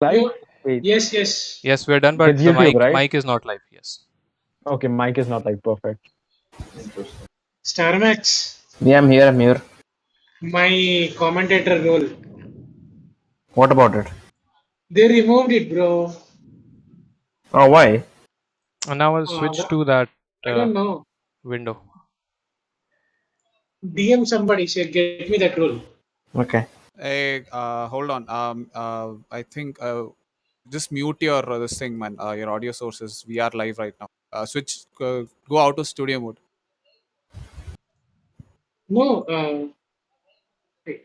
Live? You, Wait. yes. Yes, we're done, Okay, but it's the YouTube, right? mic is not live. Yes. Okay, mic is not like perfect. Starmax, Yeah, I'm here. I'm here. my commentator role. What about it? They removed it, bro. Oh, why? And now I'll switch to that I don't know. window. DM somebody, say, get me that role. Okay. Hey, hold on. I think just mute your this thing, man. Your audio sources. We are live right now. Switch. Go out of studio mode. No, wait.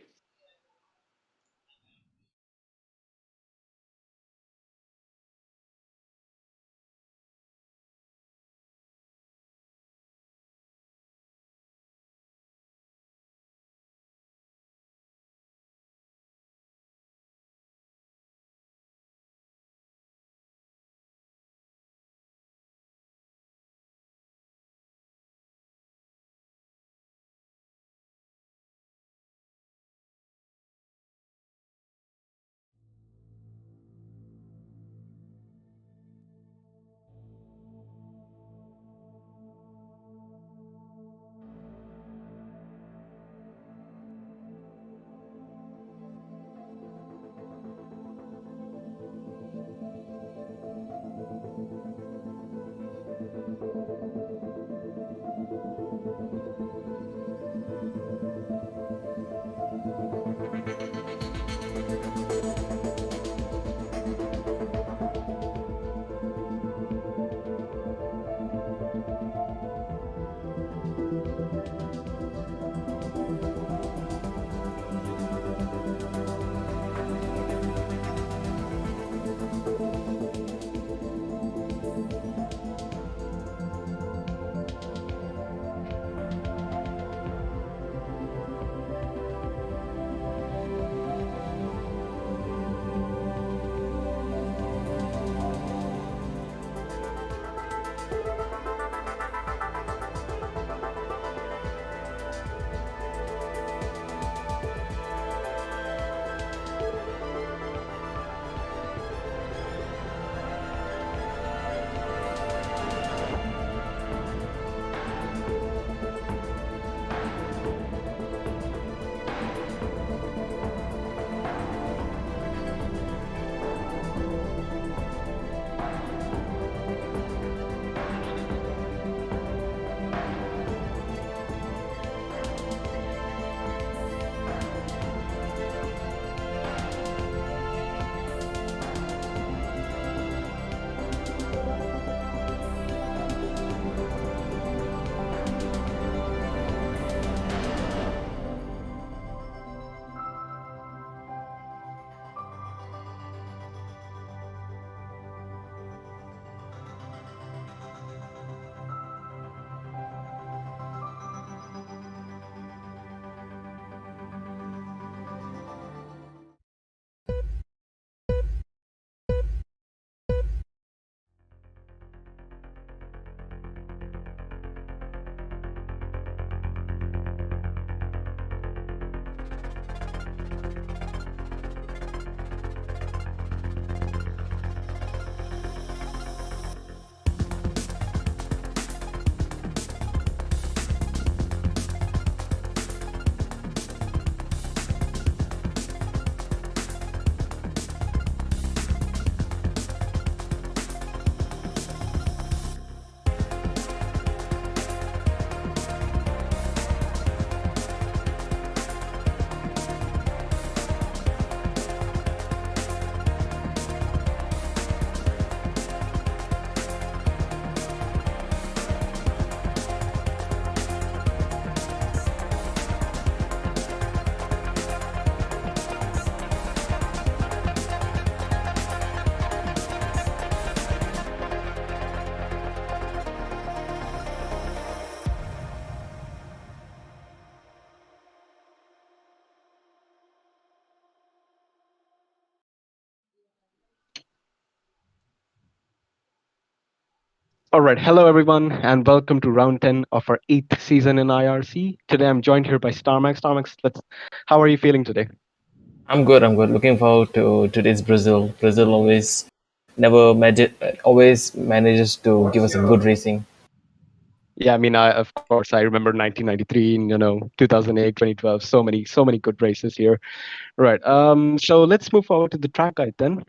All right, hello everyone, and welcome to round 10 of our 8th season in IRC. Today I'm joined here by Starmax. Starmax, how are you feeling today? I'm good. I'm good. Looking forward to today's Brazil. Brazil always manages to give us some good racing. Yeah, I mean, of course, I remember 1993, 2008, 2012. So many good races here. Right. So let's move forward to the track guide then.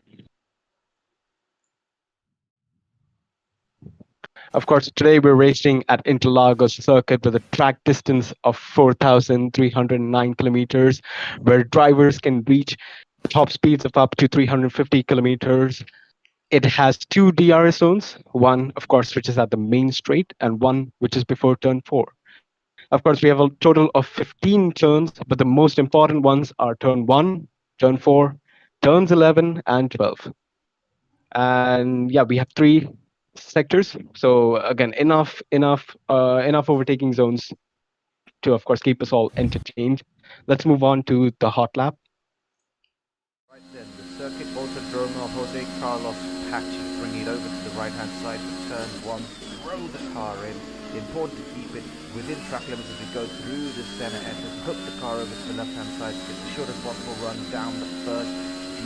Of course, today we're racing at Interlagos circuit with a track distance of 4,309 kilometers, where drivers can reach top speeds of up to 350 kilometers. It has two DRS zones, one, of course, which is at the main straight, and one which is before turn 4. Of course, we have a total of 15 turns, but the most important ones are turn 1, turn 4, turns 11, and 12. And yeah, we have 3 sectors. So again, enough overtaking zones to, of course, keep us all entertained. Let's move on to the hot lap. Right then, the circuit autodromo Jose Carlos patches, bring it over to the right-hand side for turn 1, throw the car in. Important to keep it within track limits as we go through the center entrance, hook the car over to the left-hand side to get the shortest possible run down the first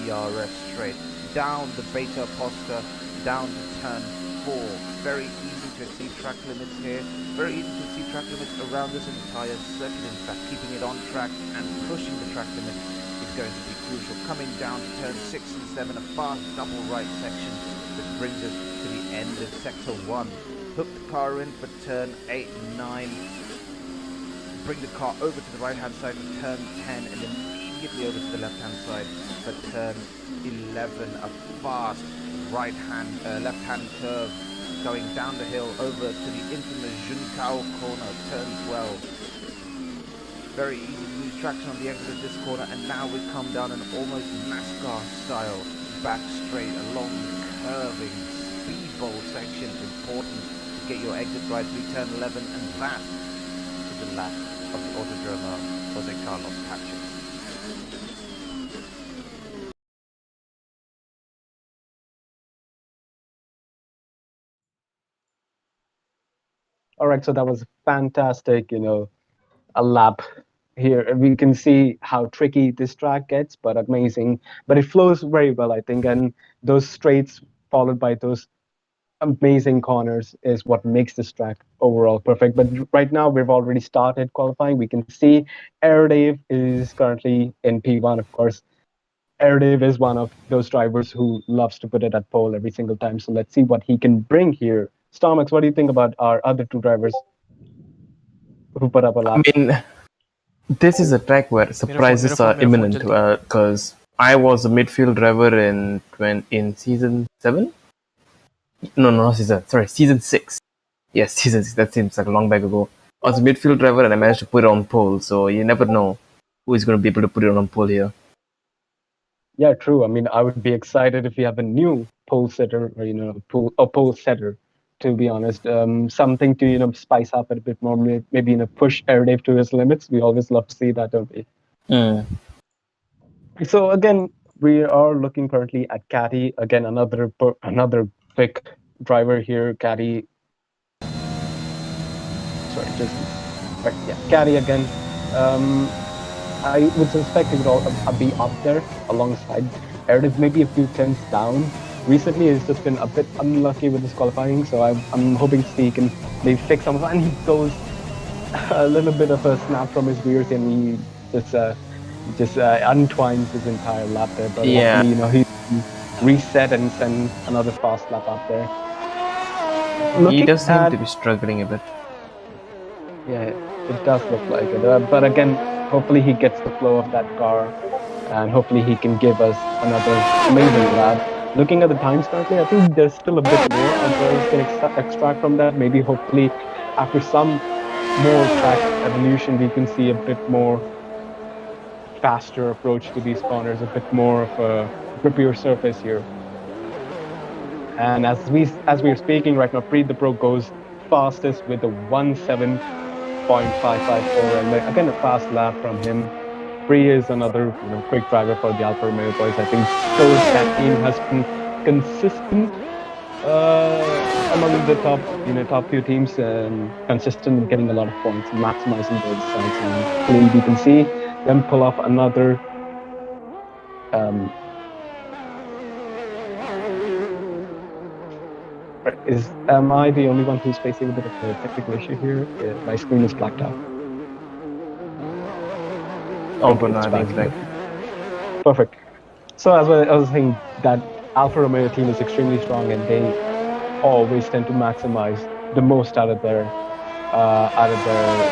DRS straight, down the beta posta, down to turn 4. Very easy to exceed track limits here, very easy to exceed track limits around this entire circuit. In fact, keeping it on track and pushing the track limit is going to be crucial. Coming down to turn 6 and 7, a fast double right section that brings us to the end of sector 1. Hook the car in for turn 8 and 9. Bring the car over to the right hand side for turn 10 and immediately over to the left hand side for turn 11. A fast left hand curve going down the hill over to the infamous Juncao corner, turn 12. Very easy to lose traction on the exit of this corner, and now we come down an almost NASCAR style back straight along the curving speedball section. Important to get your exit right through turn 11, and that is the lap of the Autodromo Jose Carlos patches. All right, so that was fantastic, a lap here. We can see how tricky this track gets, but amazing. But it flows very well, I think, and those straights followed by those amazing corners is what makes this track overall perfect. But right now, we've already started qualifying. We can see Aerodave is currently in P1, of course. Aerodave is one of those drivers who loves to put it at pole every single time. So let's see what he can bring here. Starmax, what do you think about our other 2 drivers who put up a lap? I mean, this is a track where surprises are imminent because I was a midfield driver in season 7. No, not season. Sorry, season 6. Yes, season 6. That seems like a long back ago. I was a midfield driver and I managed to put it on pole. So you never know who is going to be able to put it on pole here. Yeah, true. I mean, I would be excited if we have a new pole setter or pole setter. To be honest, something to spice up it a bit more, maybe push Aerodave to his limits. We always love to see that, don't we? So again, we are looking currently at Caddy. Again, another big driver here, Caddy. Sorry, Caddy again. I would suspect he would all be up there alongside Aerodave, maybe a few tenths down. Recently, he's just been a bit unlucky with his qualifying, so I'm hoping to see he can maybe fix some of that. And he goes a little bit of a snap from his rears, and he just untwines his entire lap there. But yeah, he reset and send another fast lap up there. He does seem to be struggling a bit. Yeah, it does look like it. But again, hopefully he gets the flow of that car, and hopefully he can give us another amazing lap. Looking at the times currently, I think there's still a bit more Alvarez can extract from that. Maybe hopefully after some more track evolution, we can see a bit more faster approach to these corners, a bit more of a grippier surface here. And as we are speaking right now, Preet the Pro goes fastest with a 1:7.554, and again a fast lap from him. Free is another quick driver for the Alfa Romeo boys. I think that team has been consistent among the top few teams, consistent getting a lot of points, maximizing those sides. And we can see them pull off another Um, am I the only one who's facing a bit of a technical issue here? My screen is blacked out. Oh, Okay, but no, it's I think back. it's back. Perfect. So as I was saying, that Alfa Romeo team is extremely strong, and they always tend to maximize the most out of their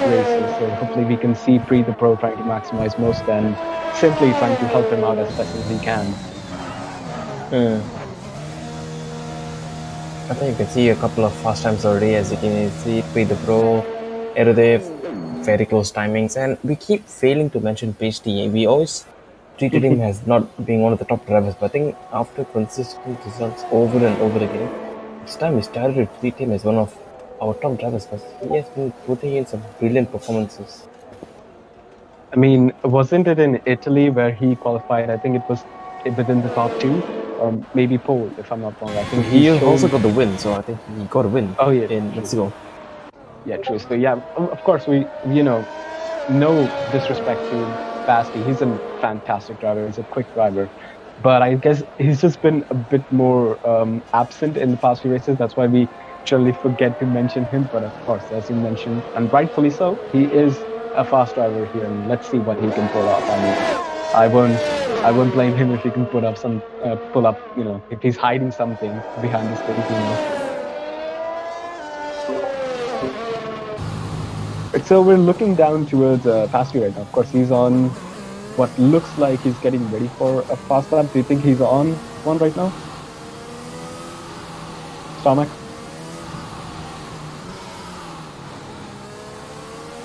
races. So hopefully we can see Pre the Pro trying to maximize most and simply trying to help him out as best as he can. I think you can see a couple of fast times already, as you can see Pre the Pro, Erode, very close timings, and we keep failing to mention PhD. We always treated him as not being one of the top drivers, but I think after consistent results over and over again, it's time we started to treat him as one of our top drivers because he has been putting in some brilliant performances. I mean, wasn't it in Italy where he qualified? I think it was within the top 2, or maybe pole, if I'm not wrong. I think He also got the win, so I think he got a win in Mexico. Yeah, true. So yeah, of course we, no disrespect to Basti. He's a fantastic driver. He's a quick driver, but I guess he's just been a bit more absent in the past few races. That's why we generally forget to mention him. But of course, as you mentioned, and rightfully so, he is a fast driver here, and let's see what he can pull off. I mean, I won't blame him if he can pull up, if he's hiding something behind the stage, So we're looking down towards Pasti right now. Of course, he's on what looks like he's getting ready for a fast lap. Do you think he's on one right now? Starmax?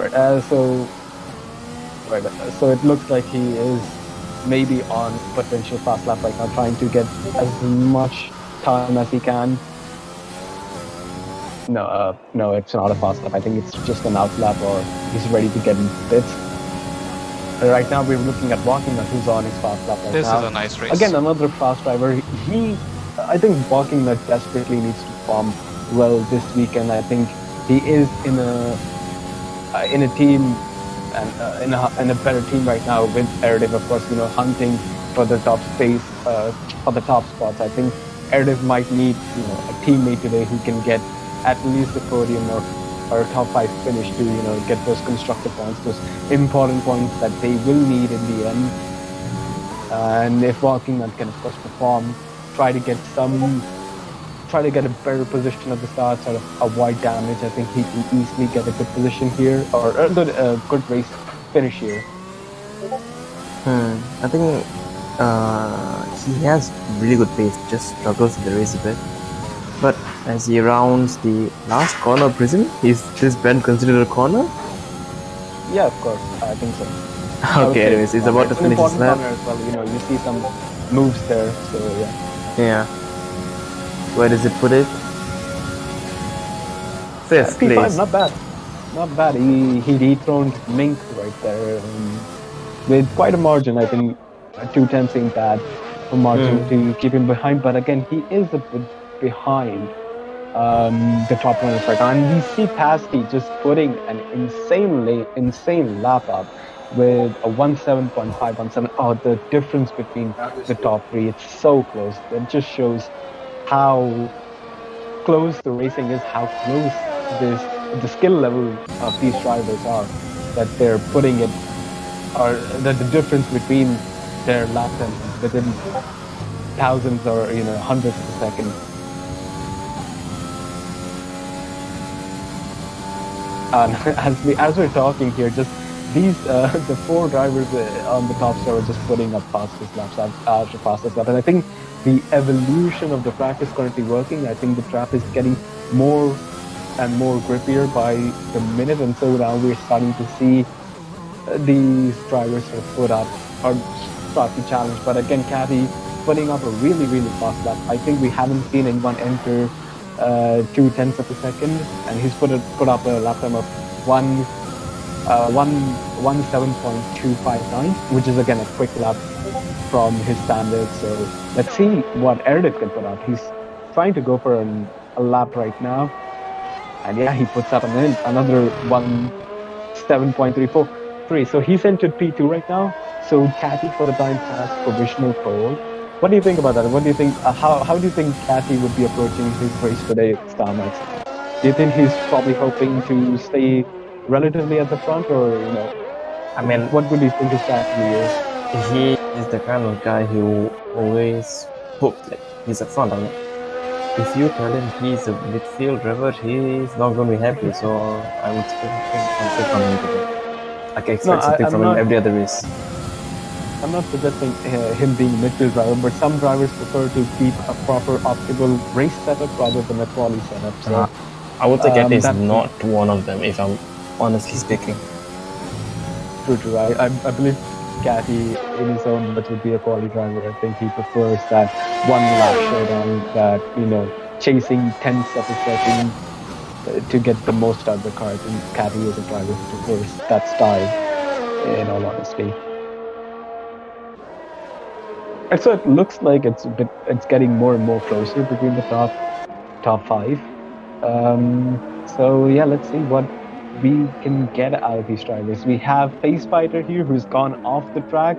Right. So it looks like he is maybe on potential fast lap right now, trying to get as much time as he can. No, it's not a fast lap. I think it's just an out lap, or he's ready to get in pits. Right now, we're looking at Walking, who's on his fast lap right now. This is a nice race. Again, another fast driver. I think Walking desperately needs to perform well this weekend. I think he is in a team and in a better team right now with Erodiv, of course, hunting for the top space, for the top spots. I think Erodiv might need a teammate today who can get at least the podium or top 5 finish to get those constructor points, those important points that they will need in the end. And if Walking can of course perform, try to get a better position at the start, sort of avoid damage, I think he can easily get a good position here, or a good race finish here. I think he has really good pace, just struggles in the race a bit. But as he rounds the last corner, Prism, is this bend considered a corner? Yeah, of course, I think so. Okay, anyways, he's about to finish his lap. Corner as well, you see some moves there, so yeah. Yeah. Where does it put it? 5th P5, place. not bad. He dethroned Mink right there with quite a margin. I think 2/10 ain't bad a margin to keep him behind. But again, he is a bit behind the top runners right now. And we see Pasti just putting an insane lap up with a 17.517. Oh, the difference between the top 3, it's so close. It just shows how close the racing is, how close the skill level of these drivers are, that they're putting it, or that the difference between their lap times within thousands or hundreds of a second. And as we're talking here, just these the 4 drivers on the top star are just putting up fastest laps after fastest lap, and I think the evolution of the track is currently working. I think the track is getting more and more grippier by the minute, and so now we're starting to see these drivers sort of put up or start to challenge. But again, Caddy putting up a really, really fast lap. I think we haven't seen anyone enter 2/10 of a second, and he's put up a lap time of 17.259, which is again a quick lap from his standards. So let's see what Erodiv can put up. He's trying to go for a lap right now, and yeah, he puts up another 17.343. So he's entered P2 right now. So Cathy for the time has provisional pole. What do you think about that? What do you think? How do you think Cathy would be approaching his race today at Starmax? Do you think he's probably hoping to stay relatively at the front, or I mean, what would you think his strategy is? he is the kind of guy who always hopes like he's a front runner. If you tell him he's a midfield driver, he's not going to be happy. So I'm expecting something from him today. I can expect something from him every other race. I'm not suggesting him being a midfield driver, but some drivers prefer to keep a proper optimal race setup rather than a quali setup. So I would say Cathy is not one of them, if I'm honestly speaking. True. I believe Cathy in his own words would be a quality driver. I think he prefers that one lap showdown, that chasing 10 seconds to get the most out of the car. I think Cathy is a driver who prefers that style, in all honesty. And so it looks like it's getting more and more closer between the top five. So yeah, let's see what we can get out of these drivers. We have Face Fighter here, who's gone off the track.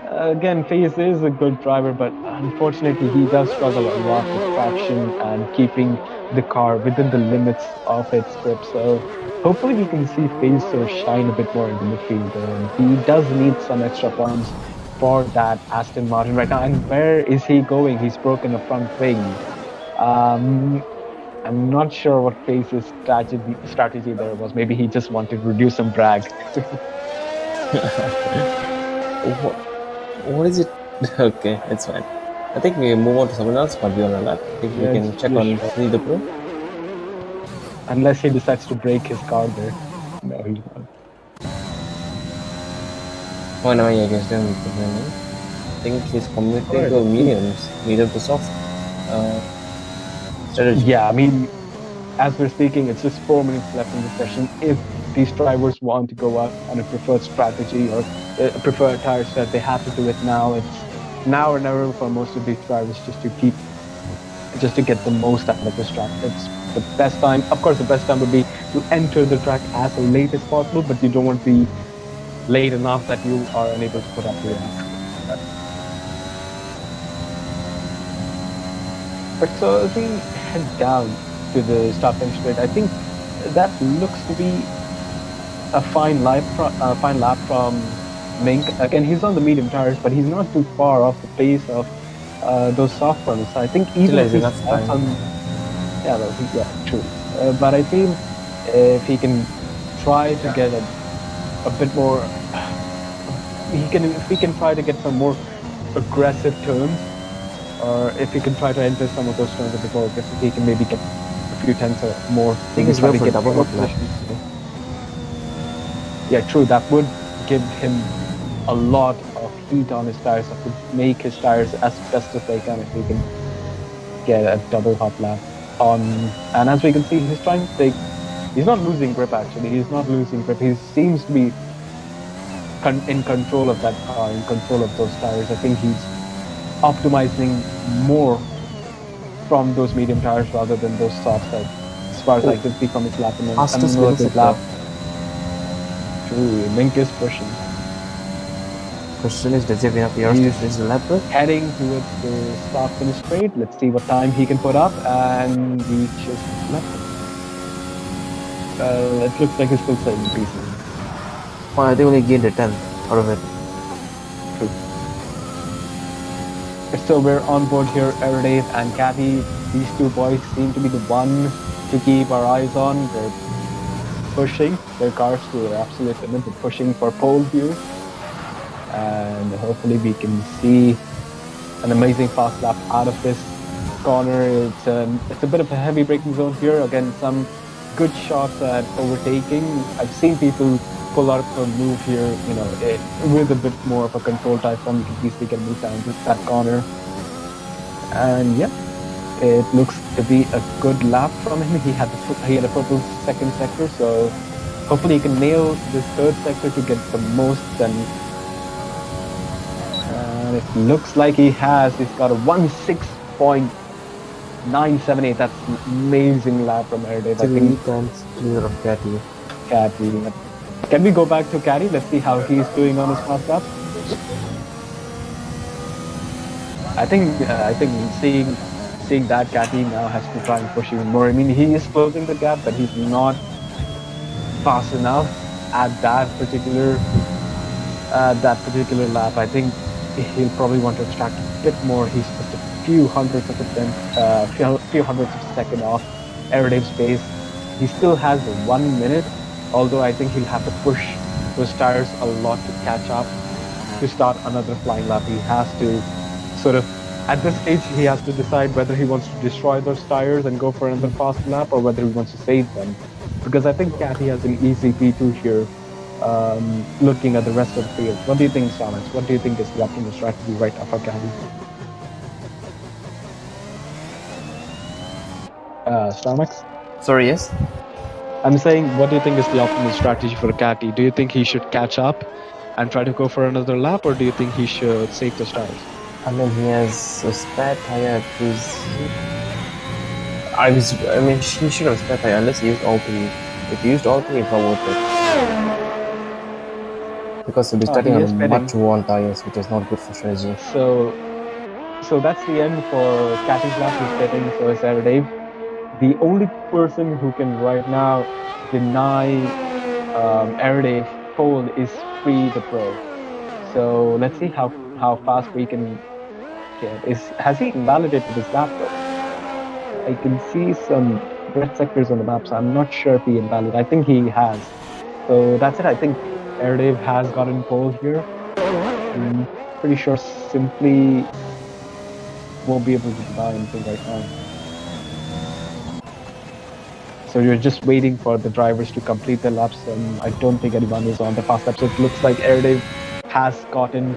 Again, Face is a good driver, but unfortunately he does struggle a lot with traction and keeping the car within the limits of its grip. So hopefully we can see Face shine a bit more in the midfield. He does need some extra points for that Aston Martin right now. And where is he going? He's broken a front wing. I'm not sure what Face's strategy there was. Maybe he just wanted to reduce some drag. What is it? Okay, it's fine. I think we move on to someone else, but we're on a lap. I think we can check on the Pro. Unless he decides to break his car there. No, he's not. Oh no, yeah, I guess then I think he's committing to medium to soft strategy. Yeah, I mean, as we're speaking, it's just 4 minutes left in the session. If these drivers want to go out on a preferred strategy or preferred tire set, they have to do it now. It's now or never for most of these drivers, just to get the most out of this track. It's the best time. Of course, the best time would be to enter the track as late as possible, but you don't want to be late enough that you are unable to put up your lap. But so as we head down to the start finish straight, I think that looks to be a fine lap from Mink. Again, he's on the medium tires, but he's not too far off the pace of those soft runners. So I think even if he's on, true. But I feel if he can try to get a bit more, if he can try to get some more aggressive turns, or if he can try to enter some of those turns a bit more aggressive, he can maybe get a few tenths or more. I think he's going for double Hotlap. Yeah, true. That would give him a lot of heat on his tires. That would make his tires as best as they can if he can get a double Hotlap on. And as we can see, he's trying to take. He's not losing grip actually. He's not losing grip. He seems to be in control of that car, in control of those tires. I think he's optimizing more from those medium tires rather than those soft tires, as far as I can see from his lap. Lap. True, Mink is pushing. Question is, does he have enough yards to finish the lap? Heading towards the start finish straight. Let's see what time he can put up and reach his lap. It looks like he's still saying pieces. Well, I think only gained a 10th out of it. True. So we're on board here, Aerodave and Cathy. These two boys seem to be the one to keep our eyes on. They're pushing their cars to their absolute limit. They're pushing for pole here. And hopefully we can see an amazing fast lap out of this corner. It's a bit of a heavy braking zone here. Again, some good shots at overtaking. I've seen people pull out a move here, with a bit more of a control type form. You can easily get moved down to that corner. And yeah, it looks to be a good lap from him. He had a purple second sector, so hopefully he can nail this third sector to get the most. And it looks like he has. He's got a 1:06.978. That's an amazing lap from Aerodave. I think 3 times clear of Cathy. Can we go back to Cathy? Let's see how he's doing on his fast lap. I think seeing that Catty now has to try and push even more. I mean, he is closing the gap, but he's not fast enough at that particular lap. I think he'll probably want to extract a bit more. He's just a few hundredths of a few hundredths of a second off Aerodave's pace. He still has 1 minute, although I think he'll have to push those tires a lot to catch up to start another flying lap. He has to sort of, at this stage, he has to decide whether he wants to destroy those tires and go for another fast lap or whether he wants to save them. Because I think Catty has an easy P2 here, looking at the rest of the field. What do you think, Starmax? What do you think is the optimal strategy right now for Catty? Starmax? Sorry, yes? I'm saying, what do you think is the optimal strategy for Catty? Do you think he should catch up and try to go for another lap, or do you think he should save the tires? I mean, he has a spare tire. He should have a spare tire unless he used all three. If he used all three, it's not worth it. Because he'll be starting on much worn tires, which is not good for strategy. So that's the end for Catty's lap. He's getting, so is Dave. The only person who can right now deny Aerodave pole is Free the Pro. So let's see how fast we can get. Has he invalidated his lap though? I can see some red sectors on the map, so I'm not sure if he invalidated. I think he has. So that's it. I think Aerodave has gotten pole here. I'm pretty sure Simply won't be able to deny anything right now. So you're just waiting for the drivers to complete their laps, and I don't think anyone is on the fast lap. So it looks like Aerodave has gotten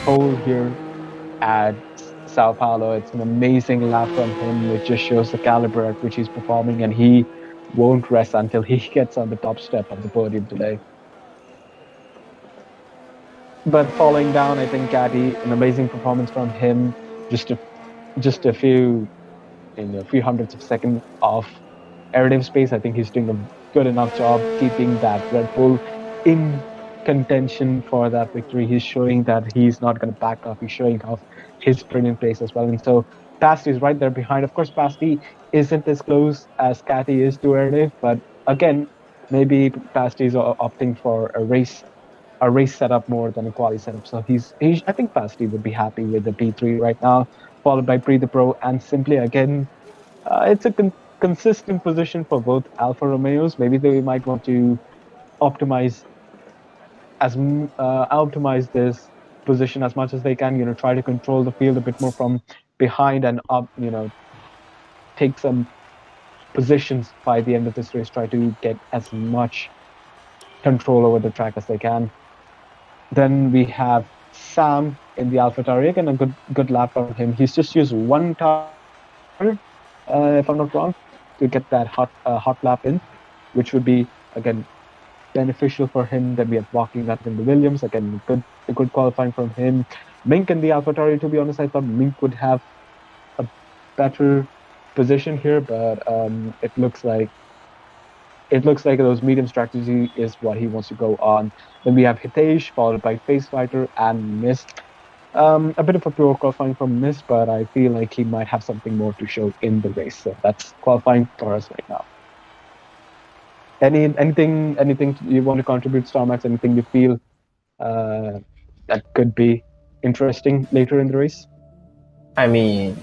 pole here at Sao Paulo. It's an amazing lap from him, which just shows the caliber at which he's performing, and he won't rest until he gets on the top step of the podium today. But falling down, I think Catty, an amazing performance from him, just a few hundredths of a second off Aerodave space. I think he's doing a good enough job keeping that Red Bull in contention for that victory. He's showing that he's not going to back off. He's showing off his brilliant pace as well. And so Pasty is right there behind. Of course, Pasty isn't as close as Catty is to Aerodave, but again, maybe Pasty is opting for a race setup more than a quali setup. So I think Pasty would be happy with the P3 right now, followed by Pre the Pro and Simply again. It's a consistent position for both Alfa Romeos. Maybe they might want to optimize this position as much as they can. Try to control the field a bit more from behind and up. Take some positions by the end of this race. Try to get as much control over the track as they can. Then we have Sam in the AlphaTauri, again a good lap from him. He's just used one tire, if I'm not wrong, to get that hot lap in, which would be again beneficial for him. Then we have walking that in the Williams, again a good qualifying from him. Mink in the AlphaTauri, to be honest, I thought Mink would have a better position here, but it looks like those medium strategy is what he wants to go on. Then we have Hitesh, followed by Face Fighter and Mist. A bit of a poor qualifying from Mist, but I feel like he might have something more to show in the race. So that's qualifying for us right now. Anything you want to contribute, Starmax? Anything you feel that could be interesting later in the race? I mean,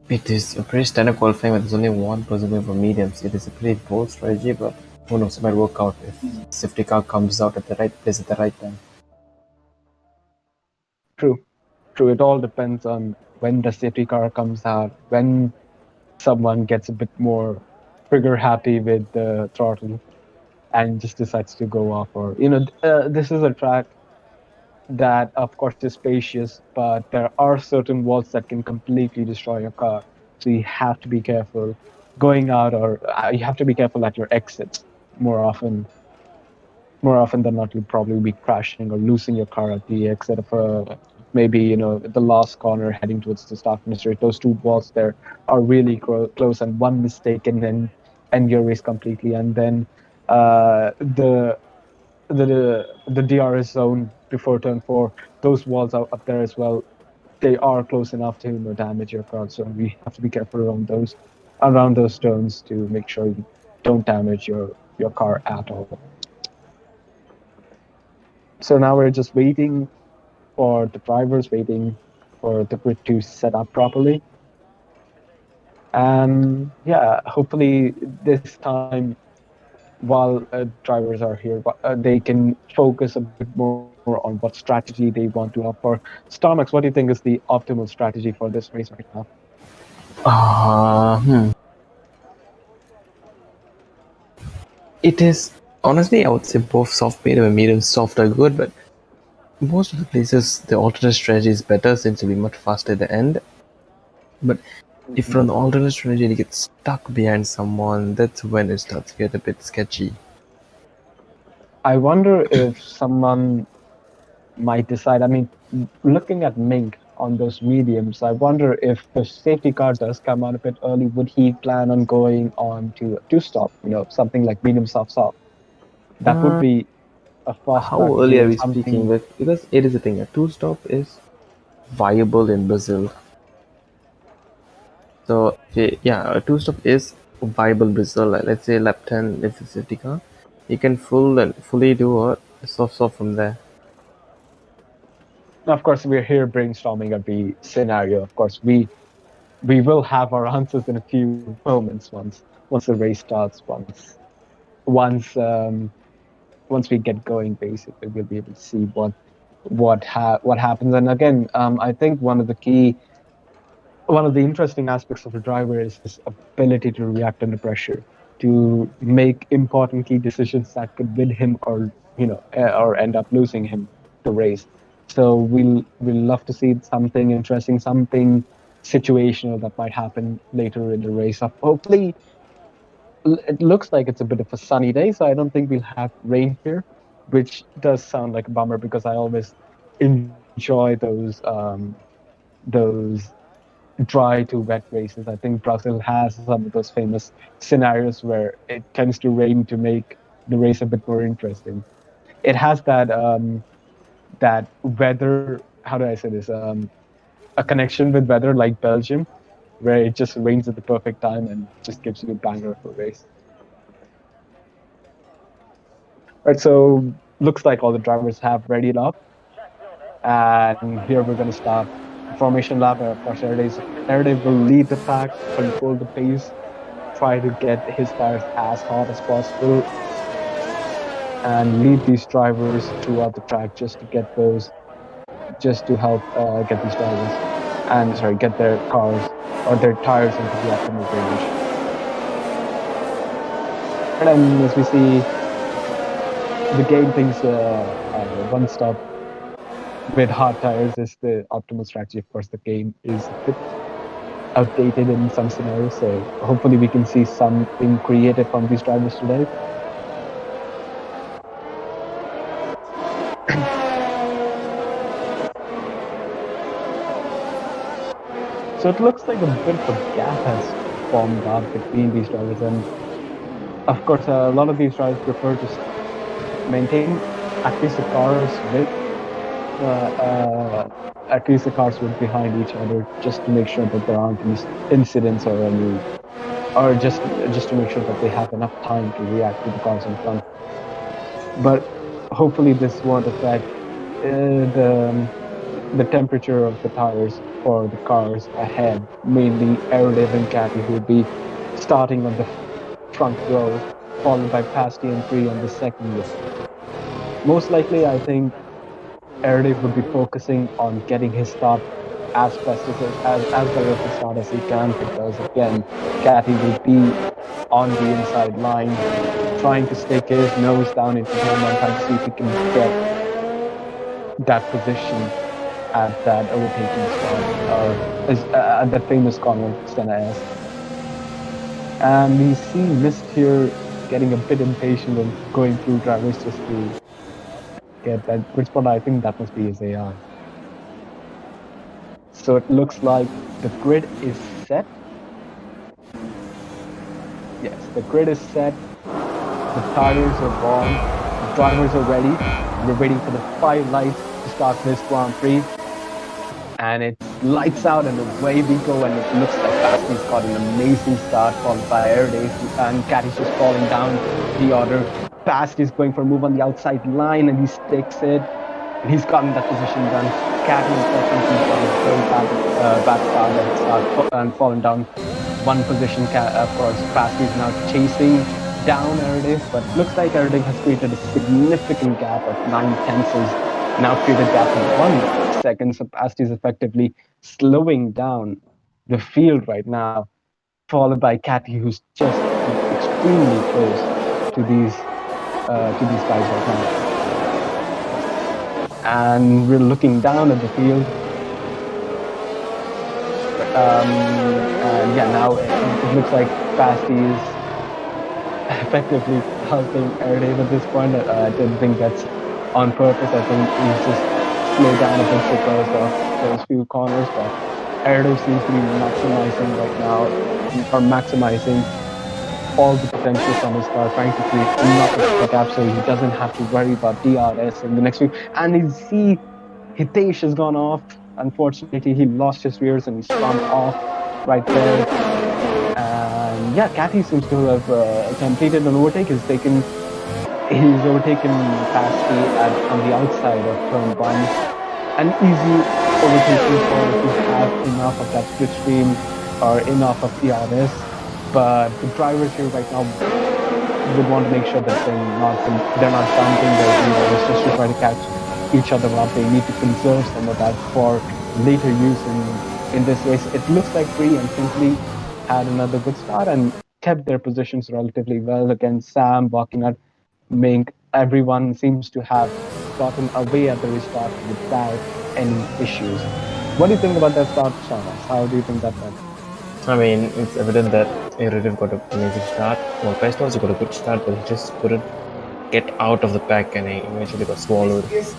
it is a pretty standard qualifying, but there's only one person going for mediums. It is a pretty bold strategy, but who knows, it might work out if safety car comes out at the right place at the right time. True. It all depends on when the safety car comes out, when someone gets a bit more trigger happy with the throttle and just decides to go off. Or this is a track that, of course, is spacious, but there are certain walls that can completely destroy your car. So you have to be careful going out, or you have to be careful at your exits more often than not. You'll probably be crashing or losing your car at the exit of maybe the last corner heading towards the start finish straight. Those two walls there are really close, and one mistake and then end your race completely. And then the DRS zone before turn 4, those walls are up there as well. They are close enough to damage your car, so we have to be careful around those stones to make sure you don't damage your car at all. So now we're just waiting for the drivers, waiting for the grid to set up properly. And yeah, hopefully this time, while drivers are here, they can focus a bit more on what strategy they want to opt for. Starmax, what do you think is the optimal strategy for this race right now? It is, honestly, I would say both soft medium and medium soft are good, but most of the places the alternate strategy is better since it'll be much faster at the end. But if you're on the alternate strategy and you get stuck behind someone, that's when it starts to get a bit sketchy. I wonder if someone might decide. I mean, looking at Mink on those mediums, I wonder if the safety car does come out a bit early, would he plan on going on to a two-stop, something like medium soft? That would be a fast How strategy early are and we something. speaking? Because it is a thing, a two-stop is viable in Brazil. So yeah, a two-stop is viable in Brazil. Like, let's say lap 10 is a safety car. You can fully do a soft from there. Of course, we're here brainstorming at the scenario. Of course, we will have our answers in a few moments once the race starts. Once we get going, basically, we'll be able to see what happens. And again, I think one of the interesting aspects of a driver is this ability to react under pressure, to make important key decisions that could win him or or end up losing him the race. So we'll love to see something interesting, something situational that might happen later in the race. Hopefully, it looks like it's a bit of a sunny day, so I don't think we'll have rain here, which does sound like a bummer because I always enjoy those dry to wet races. I think Brazil has some of those famous scenarios where it tends to rain to make the race a bit more interesting. It has that weather. How do I say this? A connection with weather like Belgium, where it just rains at the perfect time and just gives you a banger of a race. Right, so looks like all the drivers have readied up, and here we're going to start formation lap. Of course, Erdev will lead the pack, control the pace, try to get his tires as hot as possible, and lead these drivers throughout the track just to help get these drivers get their cars or their tires into the optimal range. And then, as we see, the game thinks one stop with hard tires is the optimal strategy. Of course, the game is a bit outdated in some scenarios, so hopefully we can see something creative from these drivers today. So it looks like a bit of a gap has formed up between these drivers, and of course a lot of these drivers prefer to maintain at least the cars with behind each other, just to make sure that there aren't any incidents or just to make sure that they have enough time to react to the cars in front. But hopefully this won't affect the temperature of the tires for the cars ahead, mainly Erdev and Cathy, who will be starting on the front row, followed by Pasty and Free on the second row. Most likely, I think Erdev would be focusing on getting his start as best as better of a start as he can, because again, Cathy will be on the inside line, trying to stick his nose down into him and trying to see if he can get that position at that overtaking spot, at that famous corner, Senna S. And we see Mist here getting a bit impatient and going through drivers just to get that grid spot. I think that must be his AI. So it looks like the grid is set. Yes, the grid is set. The tires are on. The drivers are ready. We're waiting for the 5 lights to start this Grand Prix. And it's lights out and away we go, and it looks like Fasty's got an amazing start, followed by Erdace, and Catty's just falling down the order. Fasty's going for a move on the outside line, and he sticks it. And he's gotten that position done. Catty, unfortunately, got a very bad start and fallen down one position. Of course, Fasty's now chasing down Erdace, but looks like Erdace has created a significant gap of 9/10. Now created gap of 1 second, so Fast is effectively slowing down the field right now, followed by Catty, who's just extremely close to these guys right now. And we're looking down at the field. And yeah, now it looks like Fast is effectively helping Erdace at this point. I don't think that's on purpose. I think he's just slowed down a bit because of those few corners, but Erdace seems to be maximizing right now, or maximizing all the potential from his car, trying to create enough of a gap so he doesn't have to worry about DRS in the next few. And you see Hitesh has gone off. Unfortunately, he lost his rears and he's gone off right there. And yeah, Catty seems to have completed an overtake. He's overtaken Fasty on the outside of turn 1. An easy overtaking for if you have enough of that slipstream or enough of DRS. But the drivers here right now would want to make sure that they're not dumping their DRS just to try to catch each other up. They need to conserve some of that for later use in this race. It looks like Free and Simply had another good start and kept their positions relatively well against Sam, walking out. Mink, everyone seems to have gotten away at the restart without any issues. What do you think about that start, Shamas? How do you think that went? I mean, it's evident that Erdace got an amazing start. Well, Pest also got a good start, but he just couldn't get out of the pack and he eventually got swallowed. It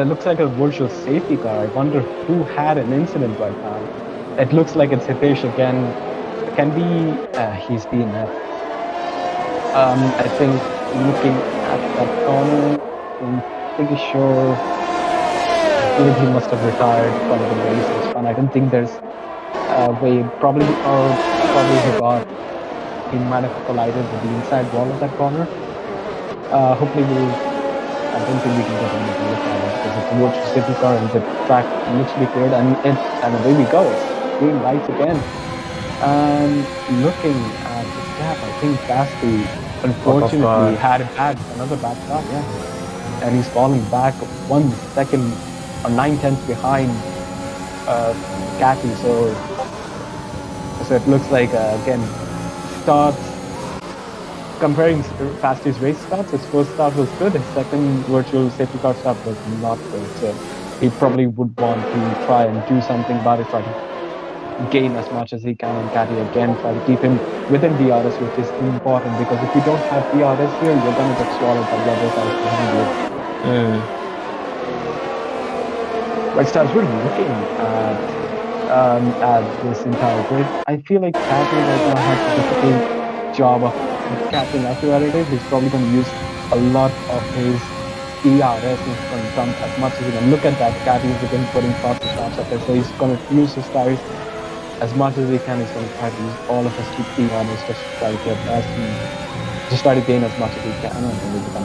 looks like a virtual safety car. I wonder who had an incident right now. It looks like it's Hitesh again. It can be he's DNF. I think looking at that corner, I'm pretty sure he must have retired from the race. It's fun. I don't think there's a way. Probably he might have collided with the inside wall of that corner. Hopefully I don't think we can get him to look at it because it's a virtual safety car and the track looks to be cleared, and away we go. It's green lights again. And looking at the gap, I think Fasty unfortunately had another bad start, yeah. And he's falling back 1 second or 9/10 behind Catty. So it looks like again starts comparing Fasty's race starts. His first start was good. His second virtual safety car start was not good. So he probably would want to try and do something about it, try to gain as much as he can on Catty again, try to keep him within DRS, which is important because if you don't have DRS here, you're going to get swallowed by the other guys behind you. Right, so as we're looking at this entire grid, I feel like Catty right now has a difficult job of catching up to Erdace. He's probably going to use a lot of his DRS. He's going to dump as much as he can. Look at that, Catty is again putting lots of stops up there, so he's going to use his tires as much as he can. He's going to try to use all of his DRS just to try to get best and just try to gain as much as he can.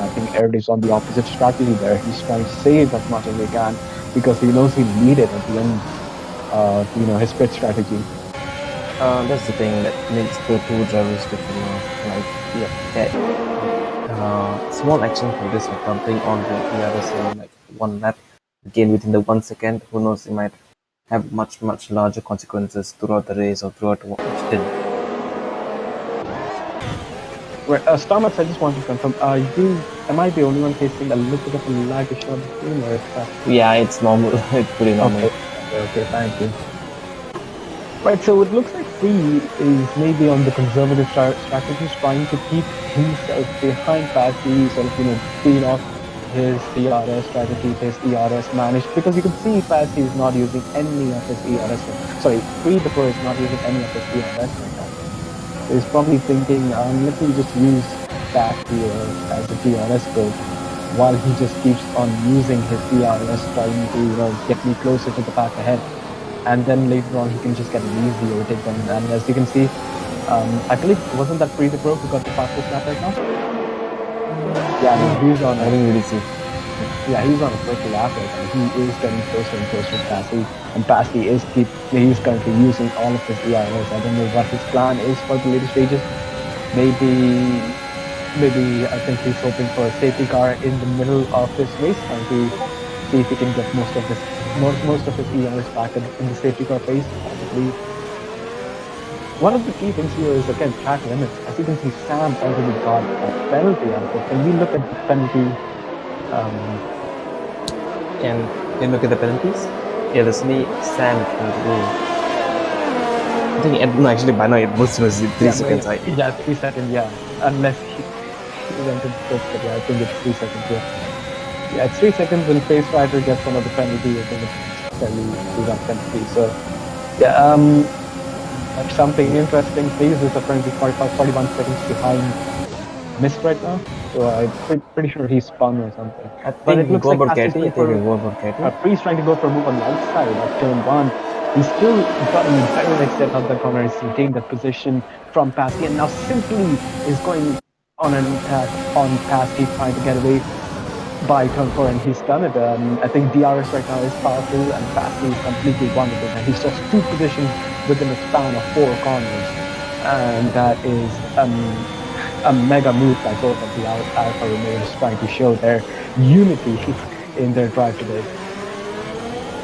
I think Erdace on the opposite strategy there. He's trying to save as much as he can because he knows he'll need it at the end of his pit strategy. That's the thing that makes the two drivers different. Small action for this, like dumping on the DRS in like 1 lap, again within the 1 second. Who knows? It might have much larger consequences throughout the race or throughout the stint. Right, Starmax, I just want to confirm, am I the only one facing a little bit of a lag issue on the screen, or is that... Yeah, it's normal. It's pretty normal. Okay, thank you. Right, so it looks like Free is maybe on the conservative strategy, trying to keep himself behind Fasty, sort of, clean off his DRS strategy, his DRS managed, because you can see Fasty is not using any of his DRS. Sorry, Free the Pro is not using any of his DRS right now. So he's probably thinking, let me just use Fasty as a DRS code. while he just keeps on using his DRS, trying to get me closer to the pack ahead. And then later on, he can just get an easy overtake them. And as you can see, I believe, wasn't that Freezer Pro who got the fastest lap right now? Yeah, he's on. I didn't really see. Yeah, he's on a quick lap right now. He is getting closer and closer to Passy, and Passy he's currently using all of his DRS. I don't know what his plan is for the later stages. Maybe I think he's hoping for a safety car in the middle of this race, trying to see if he can get most of his ERs back in the safety car phase. Possibly. One of the key things here is, again, track limits. As you can see, Sam already got a penalty out of it. When we look at the penalty, Can you look at the penalties? Yeah, there's me, Sam, and me. I think actually by now it was 3 seconds. Yeah, 3 seconds. Yeah, unless he went to the first, but yeah, I think it's 3 seconds. Yeah, it's 3 seconds. When Face Rider gets another penalty, I think it's fairly that penalty. So yeah, that's something interesting. Face is apparently 41 seconds behind Mist right now. So I'm pretty sure he spun or something. But it looks like Freeze trying to go for a move on the outside of turn 1. He's still gotten very nice step out the corner. He's retained that position from Passy, and now simply is going on an attack on Passy, trying to get away by turn 4, and he's done it. I think DRS right now is powerful, and Passy is completely wonderful. And he's just 2 positions within a span of 4 corners, and that is a mega move by both of the Alfa Romeos, trying to show their unity in their drive today.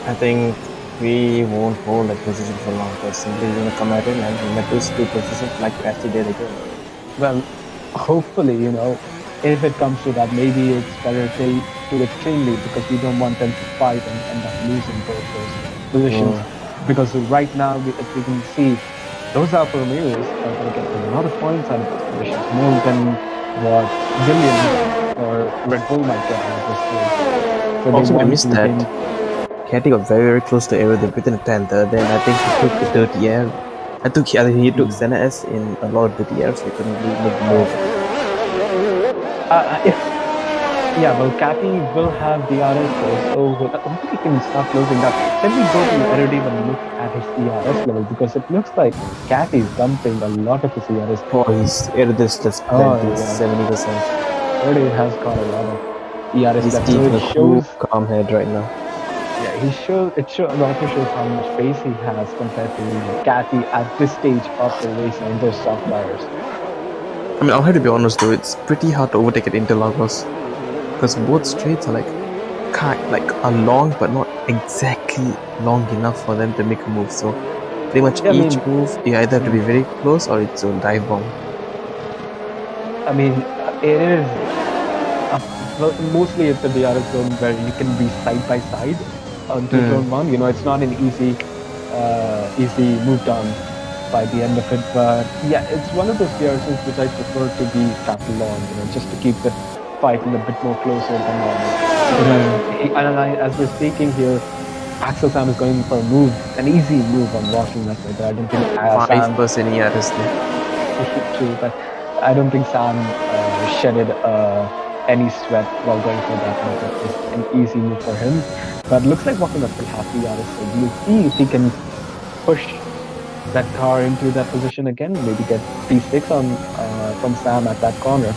I think we won't hold that position for long, because simply going to come at it and let those 2 positions like Passy did again. Well, hopefully, if it comes to that, maybe it's better to do it cleanly, because we don't want them to fight and end up losing both those positions. Because right now, as we can see, those Alfa Romeos are going to get a lot of points out of those positions, more than what Williams or Red Bull might get out of this stage. So also, I missed that. Catty got very, very close to everything within a 10th. Then I think he took the dirty air. I think he took Senna S in a lot of dirty air, so he couldn't really make the move. Catty will have DRS so hopefully he can start closing that. Let me go to Erudime and look at his DRS level, because it looks like Catty is dumping a lot of his DRS. Oh, his Erudime just plenty, 70%. Erudime has got a lot of ERS He's left, keeping so a cool, calm head right now. Yeah, it also shows how much pace he has compared to Cathy at this stage of the race on those soft tires. I mean, I'll have to be honest though, it's pretty hard to overtake at Interlagos, because both straights are are long, but not exactly long enough for them to make a move. So pretty much each move, you either have to be very close or it's a dive bomb. I mean, it is mostly it's a DRS zone where you can be side by side onto turn 1. It's not an easy move down by the end of it, but yeah, it's one of those DRSs which I prefer to be capped long, just to keep the fight a little bit more closer than normal. As we're speaking here, Axel Sam is going for a move, an easy move on walking that way. I don't think 5% ERS there. True, but I don't think Sam shedded any sweat while going for that move. It was an easy move for him. But looks like walking up will have DRS, so we'll see if he can push that car into that position again, maybe get P6 on from Sam at that corner.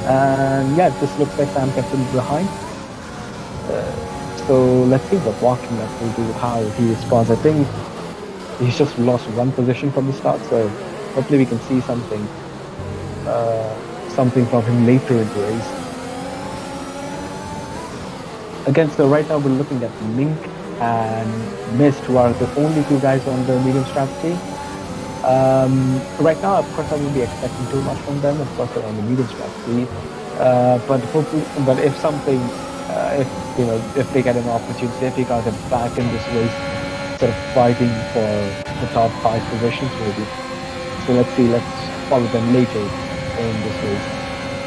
And yeah, it just looks like Sam kept him behind. So let's see what walking up will do, how he responds. I think he's just lost 1 position from the start, so hopefully we can see something from him later in the race. Again, so right now we're looking at Link and Mist, who are the only 2 guys on the medium strategy. Right now, of course, I won't be expecting too much from them. Of course, they're on the medium strategy. But if something, if they get an opportunity, if they got them back in this race, sort of fighting for the top 5 positions, maybe. So let's see. Let's follow them later in this race.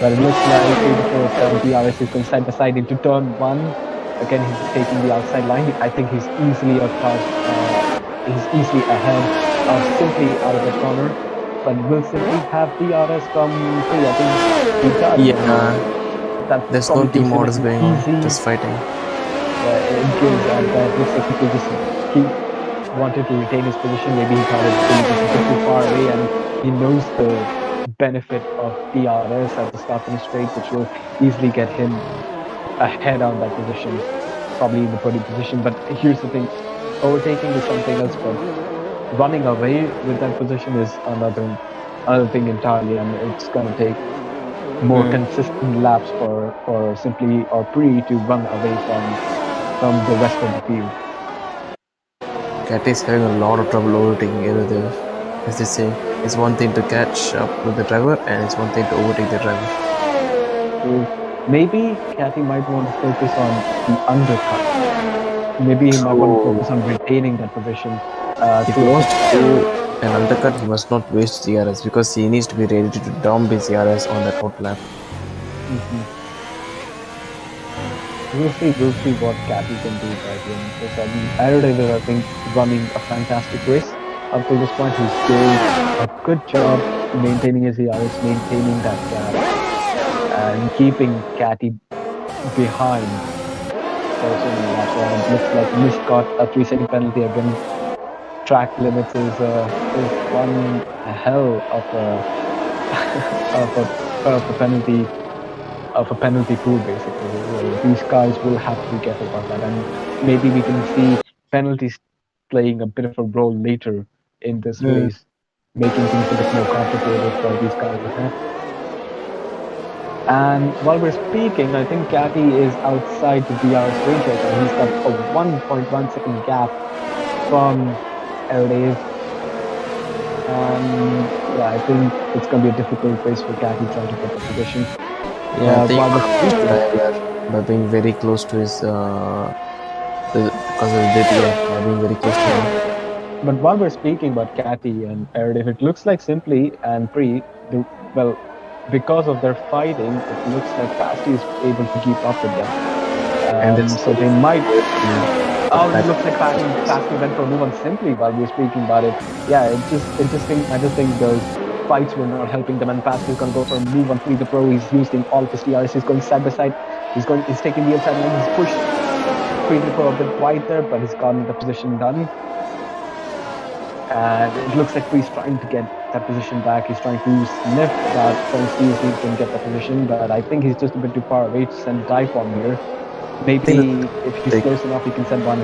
But it looks like DRS is going side by side into turn 1. Again, he's taking the outside line. I think he's easily he's easily ahead of Simply out of the corner. But will Simply have DRS from 3? I think he does. Yeah. that There's no probably team gives him orders an going on, easy. just fighting. It gives that looks like he wanted to retain his position. Maybe he thought it was just a bit too far away, and he knows the benefit of TRS at the start finish straight, which will easily get him ahead on that position, probably in the podium position. But here's the thing: overtaking is something else, but running away with that position is another thing entirely, and it's gonna take more consistent laps for Simply or Pre to run away from the rest of the field. Cat is having a lot of trouble overtaking either there. As they say, it's one thing to catch up with the driver, and it's one thing to overtake the driver. So maybe Cathy might want to focus on the undercut. Maybe he might want to focus on retaining that position. If he wants to do an undercut, he must not waste CRS because he needs to be ready to dump his CRS on that Hotlap. We'll see what Cathy can do by the end. Because Aerodavid, I think, running a fantastic race up to this point. He's doing a good job maintaining his ERS, maintaining that gap, and keeping Cathy behind for so many laps. It looks like Miss got a 3-second penalty again. Track limits is one hell of a penalty pool, basically. These guys will have to be careful about that, and maybe we can see penalties playing a bit of a role later in this race, making things a bit more complicated for these guys ahead. And while we're speaking, I think Cathy is outside the DRS range right now. He's got a 1.1 second gap from Aerodave. Yeah, I think it's going to be a difficult race for Cathy trying to get the position. Yeah, I think by being very close to his because of the DTF, being very close to him. But while we're speaking about Cathy and Aerodave, it looks like Simply and Pre, because of their fighting, it looks like Fasti is able to keep up with them. And so they might. It looks like Fasti went for a move on Simply while we were speaking about it. Yeah, I just think those fights were not helping them, and Fasti is going to go for a move on Free the Pro. He's using all of his TRS. He's going side by side. He's taking the inside line. He's pushed Free the Pro a bit wide there, but he's gotten the position done. And it looks like Free's trying to get that position back. He's trying to sniff that, trying to see if he can get that position, but I think he's just a bit too far away to send dive bomb here. Maybe if he's close enough, he can send one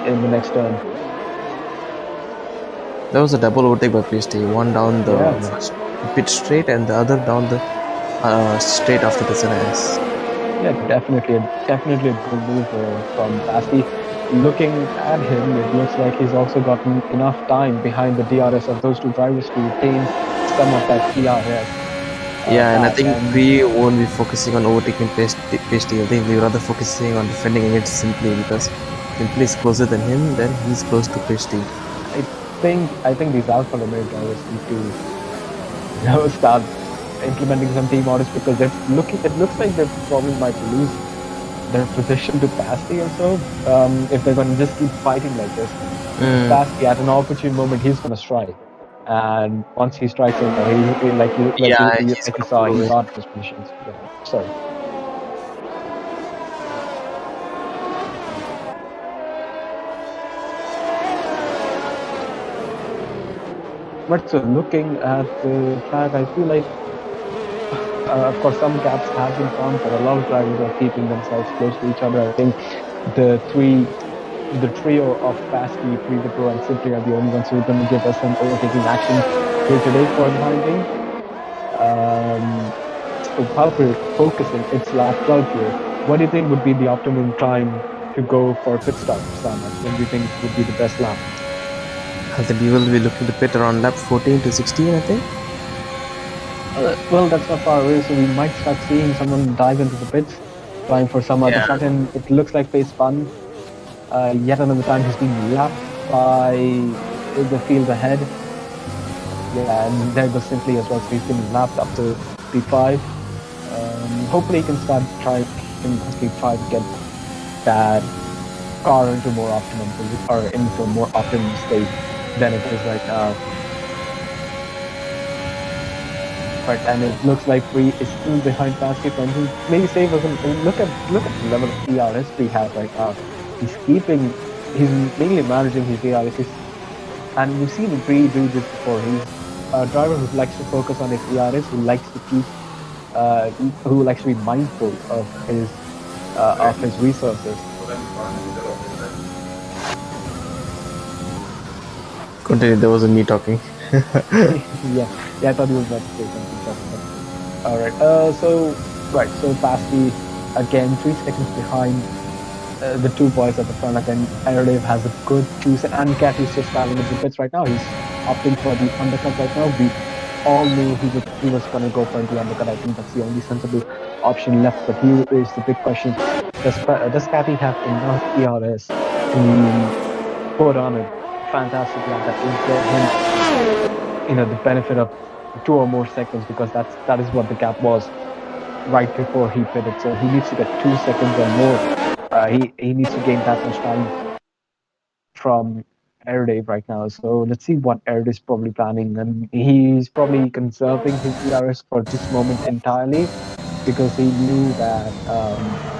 in the next turn. That was a double overtake by PST. One down the first pit straight, and the other down the straight after the ZS. Yeah, definitely a good move from Fasti. Looking at him, it looks like he's also gotten enough time behind the DRS of those two drivers to retain some of that TRS. And I think we won't be focusing on overtaking PST. I think we're rather focusing on defending against Simply, because Simply is closer than him, then he's close to PST. I think these Alpha Romeo drivers need to start implementing some team orders, because it looks like they probably might lose their position to Fasti also if they're going to just keep fighting like this. Fasti, at an opportune moment, he's going to strike, and once he strikes, you saw, he got his positions. Yeah. Sorry. But so looking at the track, I feel like of course, some gaps have been found, but a lot of drivers are keeping themselves close to each other. I think the trio of Fasti, Free the Pro, and Simply are the only ones who are going to give us some overtaking action here today for the time being. While we're focusing, it's lap 12 here. What do you think would be the optimum time to go for pit stop, Starmax? When do you think would be the best lap? I think we will be looking to pit around lap 14 to 16, I think. Well, that's not far away, so we might start seeing someone dive into the pits, trying for some other shot. And it looks like Pace Fun, yet another time he's being lapped by the field ahead. Yeah, and there goes Simply as well, so he's been lapped up to P5. Hopefully he can start trying in P5 to get that car into more optimum, or into a more optimum state than it is right now. Right, and it looks like Free is still behind basket and he maybe save us. Look at the level of ERS Free has right now. He's mainly managing his ERS, and we've seen Free do this before. He's a driver who likes to focus on his ERS, who likes to be mindful of his resources. Continue. There wasn't me talking. yeah, I thought he was about to say something. All right. So Basti again 3 seconds behind the two boys at the front. Again, Airlive has a good 2 seconds, and Cathy's just battling with the bits right now. He's opting for the undercut right now. We all knew he was going to go for the undercut. I think that's the only sensible option left. But here is the big question: does Cathy have enough ERS to put on a fantastic lap that will get him, the benefit of 2 or more seconds, because that is what the gap was right before he pitted. So he needs to get 2 seconds or more. He needs to gain that much time from Airdave right now. So let's see what Aird is probably planning, and he's probably conserving his ERS for this moment entirely because he knew that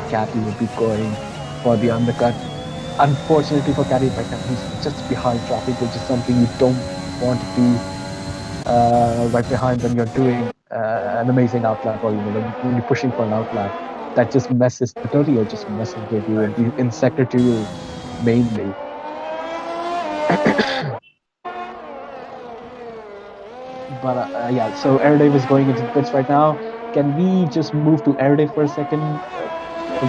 Cathy would be going for the undercut. Unfortunately for Cathy right now, he's just behind traffic, which is something you don't want to be right behind when you're doing an amazing outlap, or when you're pushing for an outlap. That just messes the 30 or just messes with you in sector 2 mainly. But so Airdave is going into the pits right now. Can we just move to Airdave for a second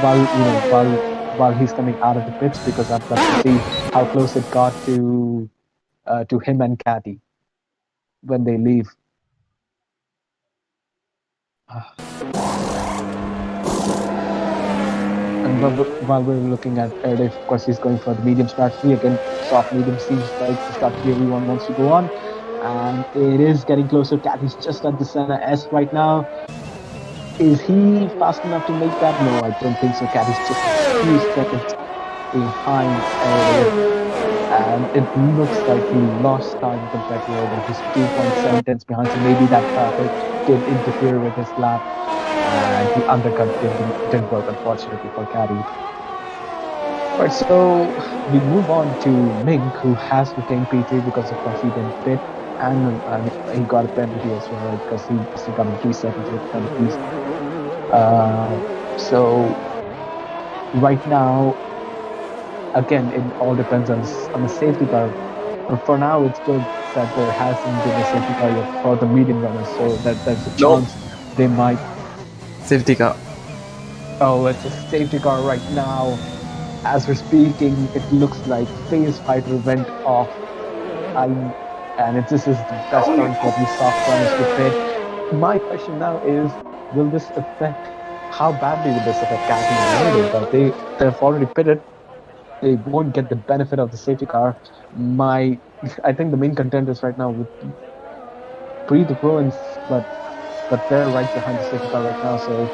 while he's coming out of the pits, because I'd love to see how close it got to him and Cathy when they leave. And while we're looking at Airdave, of course, he's going for the medium strategy. Again, soft medium seems like the strategy everyone wants to go on. And it is getting closer. Cathy's just at the center S right now. Is he fast enough to make that? No, I don't think so. Cathy's just a few seconds behind Airdave. And it looks like he lost time compared to Airdave. He's 2.7 tenths behind, so maybe that traffic did interfere with his lap. And the undercut didn't work, unfortunately, for Cathy. Alright, so we move on to Mink, who has retained P3 because, of course, he didn't pit, and he got a penalty as well, right, because he got 3 seconds with penalties. So right now, again, it all depends on the safety car. But for now, it's good that there hasn't been a safety car yet for the medium runners, so that there's a chance they might. Safety car. Oh, it's a safety car right now. As we're speaking, it looks like Phase Fighter went off. This is the best time for these soft runners to pit. My question now is, will this affect, how badly will this affect Cathy and Airdave? But they've already pitted. They won't get the benefit of the safety car. I think the main contenders right now would be the Bruins, but they're right behind the safety car right now, so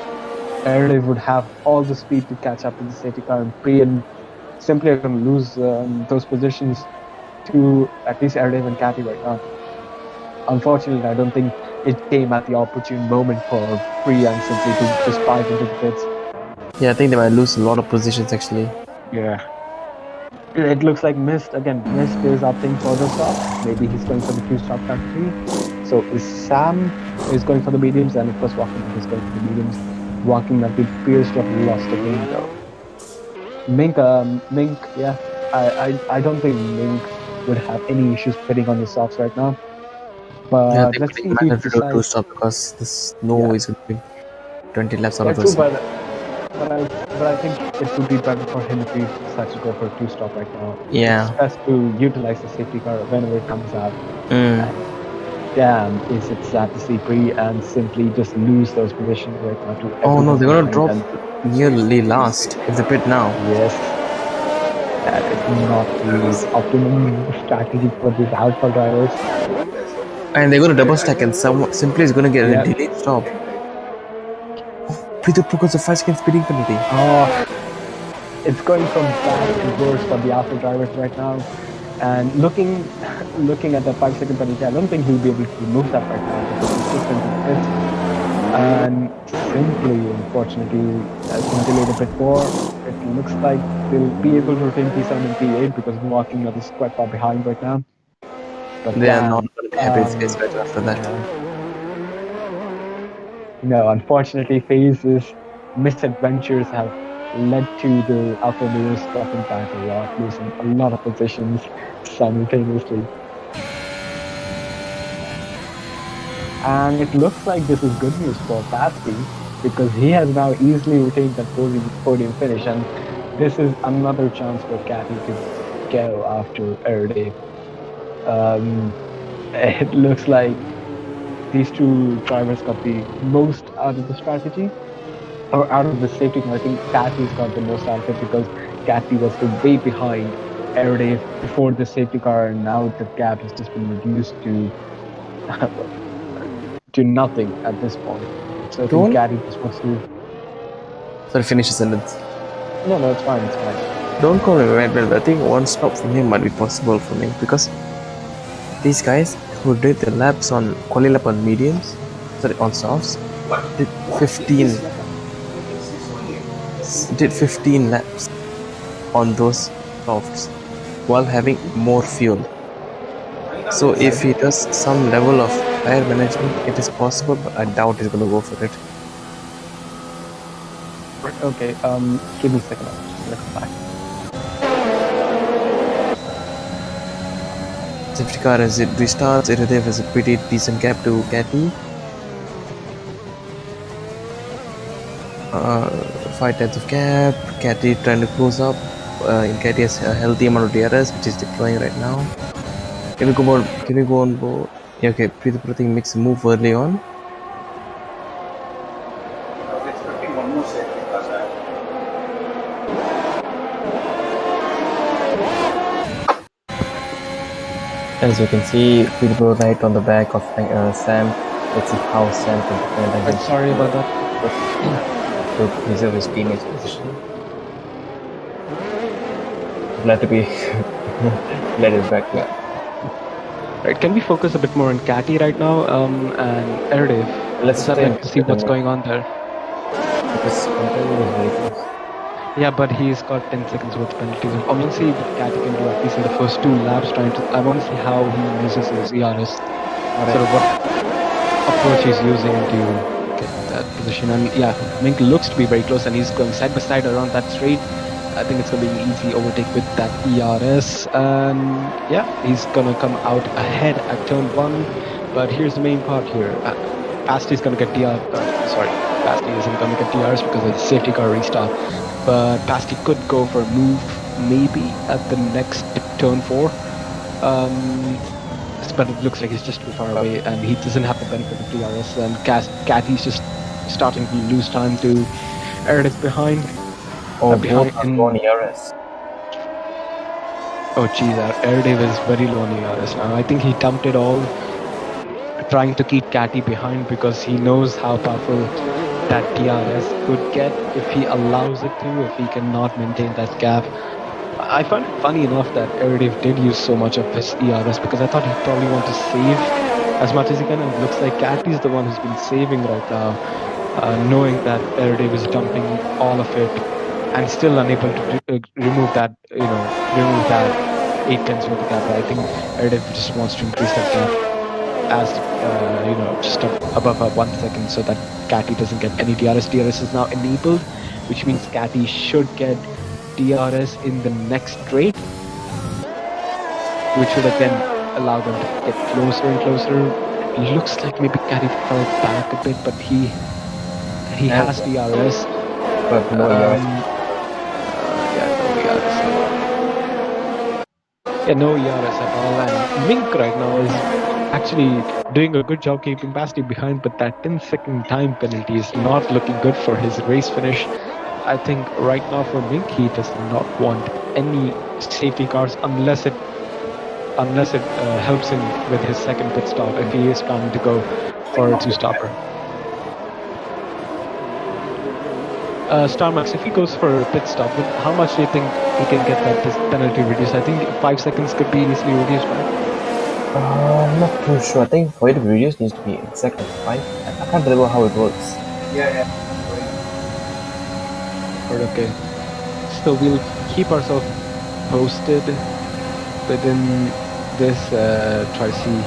Airdave would have all the speed to catch up with the safety car, and Priyan simply are going to lose those positions to at least Airdave and Cathy right now. Unfortunately, I don't think it came at the opportune moment for Priyan simply to just dive into the pits. Yeah, I think they might lose a lot of positions actually. Yeah. It looks like Mist is opting for the stop. Maybe he's going for the 2-stop factory. So Sam is going for the mediums, and of course Walking is going for the mediums. Walking appears to have lost the game though. Mink, yeah, I don't think Mink would have any issues pitting on the softs right now. But yeah, let's see if he decides. 2-stop because there's no way he's going to be 20 laps out of us. But I think it would be better for him if he decides to go for a 2-stop right now. Yeah. It's best to utilize the safety car whenever it comes out. Damn, is it sad to see Bree and simply just lose those positions right now to Oh no, they're gonna drop nearly last if they pit now. Yes. That is not the optimum strategy for these alpha drivers. And they're gonna double stack, and someone simply is gonna get a delayed stop. Peter because of 5 seconds speeding penalty. It's going from bad to worse for the alpha drivers right now. And looking at the 5-second penalty, I don't think he'll be able to remove that right now because just into the pits. And simply, unfortunately, as been delayed a bit more. It looks like they'll be able to retain P7 and P8 because Milwaukee is quite far behind right now. But They are damn, not going to be happy with Space Battle after that. No, unfortunately, FaZe's misadventures have led to the Alpha Males dropping back a lot, losing a lot of positions simultaneously. And it looks like this is good news for Pasty because he has now easily retained that podium finish, and this is another chance for Catty to go after Erday. It looks like these two drivers got the most out of the strategy, or out of the safety car. I think Cathy's got the most out of it because Cathy was way behind Erday before the safety car, and now the gap has just been reduced to to nothing at this point. So I think Cathy just wants to. Sorry, finish the sentence. No, it's fine. It's fine. Don't call me red belt. I think one stop from him might be possible for me because these guys who did the laps on quali lap on mediums, sorry, on softs, did 15 laps on those softs while having more fuel. So if he does some level of tire management, it is possible, but I doubt he's going to go for it. Okay, give me a second. I'm just gonna come back. Safety car as it restarts, Iradev has a pretty decent gap to Catty. 5 tenths of gap. Catty trying to close up. Catty has a healthy amount of DRS, which is deploying right now. Can we go on board? Yeah, okay, Prithiprathy makes a move early on. As you can see, Prithiprathy right on the back of Sam. Let's see how Sam can defend against. Sorry about that. To preserve his teammate's position. Glad to be let it back. Yeah. Right, can we focus a bit more on Catty right now, and Erdev? Let's see what's going on there. Because Commentator is very close. Yeah, but he's got 10 seconds worth of penalties. I want to see what Catty can do at least in the first 2 laps. I want to see how he uses his ERS. Sort of what approach he's using to get that position. And yeah, Mink looks to be very close, and he's going side by side around that straight. I think it's going to be an easy overtake with that ERS, and yeah, he's going to come out ahead at turn 1. But here's the main part here. Pasty is going to get Pasty isn't going to get DRs because of the safety car restart. But Pasty could go for a move maybe at the next turn 4. But it looks like he's just too far away, and he doesn't have the benefit of DRS, and Cathy's just starting to lose time to Erdev behind. Behind on ERS. Oh geez, Erdev is very low on ERS now. I think he dumped it all trying to keep Catty behind because he knows how powerful that DRS could get if he allows it to, if he cannot maintain that gap. I find it funny enough that Erdev did use so much of his ERS because I thought he'd probably want to save as much as he can, and it looks like Catty's the one who's been saving right now, knowing that Erdev is dumping all of it and still unable to remove that 8 tenths worth of gap. I think Erdev just wants to increase that gap as just above 1 second so that Catty doesn't get any DRS. DRS is now enabled, which means Catty should get DRS in the next straight, which would again allow them to get closer and closer. It looks like maybe Catty fell back a bit, but he has DRS. But no ERS. No ERS at all, and Mink right now is actually doing a good job keeping Pasty behind, but that 10-second time penalty is not looking good for his race finish. I think right now for Mink, he does not want any safety cars unless it helps him with his second pit stop if he is planning to go for a 2-stopper. Starmax, if he goes for a pit stop, how much do you think he can get that penalty reduced? I think 5 seconds could be easily reduced, right? I'm not too sure. I think for it to be reduced needs to be exactly 5. I can't remember how it works. But okay. So we'll keep ourselves posted within this, try to see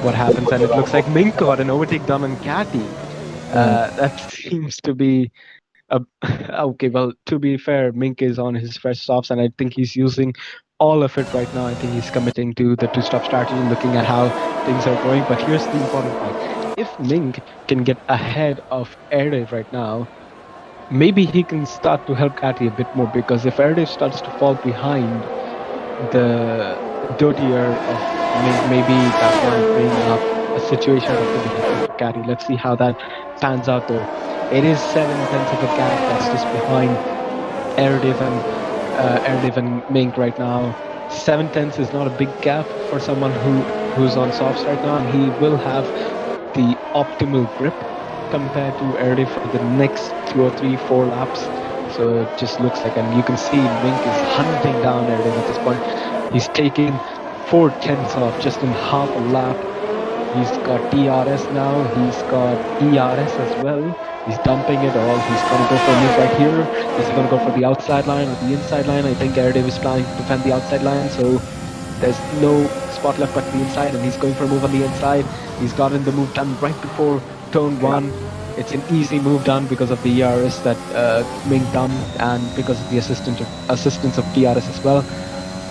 what happens. And it looks like Mink got an overtake done on Catty. That seems to be okay. Well, to be fair, Mink is on his fresh stops, and I think he's using all of it right now. I think he's committing to the 2-stop strategy and looking at how things are going. But here's the important part: if Mink can get ahead of Airdive right now, maybe he can start to help Catty a bit more, because if Airdive starts to fall behind the dirtier of Mink, maybe that might bring up a situation that could be helpful for Catty. Let's see how that pans out though. It is 7/10 of a gap that's just behind Airdiv and Mink right now. 7/10 is not a big gap for someone who's on softs right now, and he will have the optimal grip compared to Airdiv for the next 2 or 3, 4 laps. So it just looks like, and you can see Mink is hunting down Airdiv at this point. He's taking 4/10 off just in half a lap. He's got TRS now, he's got ERS as well. He's dumping it all. He's going to go for a move right here. He's going to go for the outside line or the inside line. I think Airdiv is planning to defend the outside line, so there's no spot left but the inside, and he's going for a move on the inside. He's gotten the move done right before turn 1. It's an easy move done because of the ERS that Mink done, and because of the assistance of DRS as well.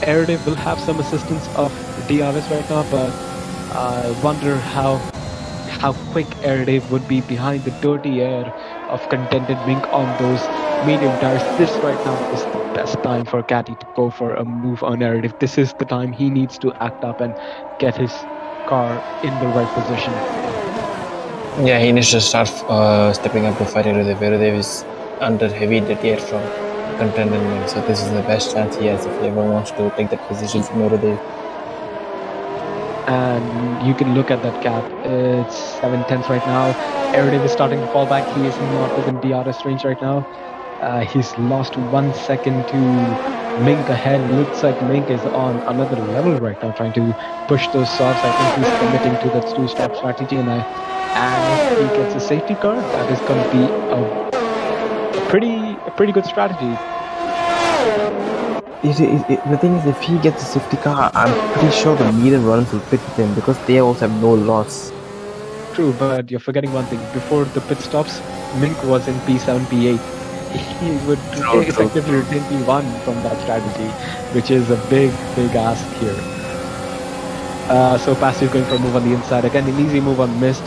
Airdiv will have some assistance of DRS right now, but I wonder how quick Airdiv would be behind the dirty air of contented Mink on those medium tires. This right now is the best time for Catty to go for a move on Airdiv. This is the time he needs to act up and get his car in the right position. Yeah, he needs to start stepping up to fight Airdiv. Airdiv is under heavy dirty air from contented Mink, so this is the best chance he has if he ever wants to take that position from Airdiv. And you can look at that gap. It's 7/10 right now. Airdiv is starting to fall back. He is not within DRS range right now. He's lost 1 second to Mink ahead. Looks like Mink is on another level right now, trying to push those softs. I think he's committing to that 2-stop strategy, and if he gets a safety car, that is going to be a pretty good strategy. The thing is, if he gets a safety car, I'm pretty sure the medium runners will pit with him because they also have no loss. True, but you're forgetting one thing. Before the pit stops, Mink was in P7, P8. He would effectively retain P1 from that strategy, which is a big ask here. So Pasti is going for a move on the inside. Again, an easy move on Mist.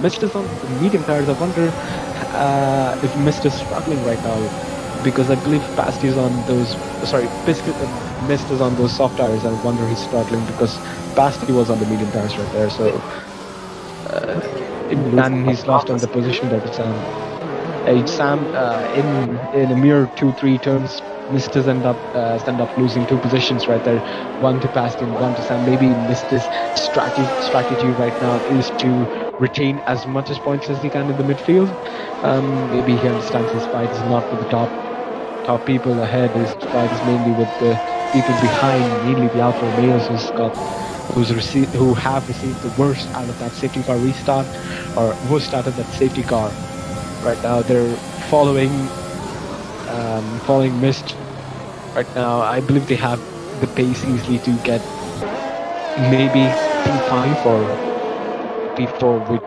Mist is on the medium tires. I wonder if Mist is struggling right now, because I believe Pasti is on those... Mist is on those soft tires. I wonder he's struggling because Pasti was on the medium tires right there. So... and he's lost on the position there to Sam. Sam, in a mere 2-3 turns, Misters end up losing 2 positions right there. One to Pasti and one to Sam. Maybe Misters' strategy right now is to retain as much as points as he can in the midfield. Maybe he understands his fight is not with the top people ahead. His fight is mainly with the people behind, mainly the alpha males who have received the worst out of that safety car restart, or worst out of that safety car. Right now they're following Mist. Right now I believe they have the pace easily to get maybe P5 or P4, which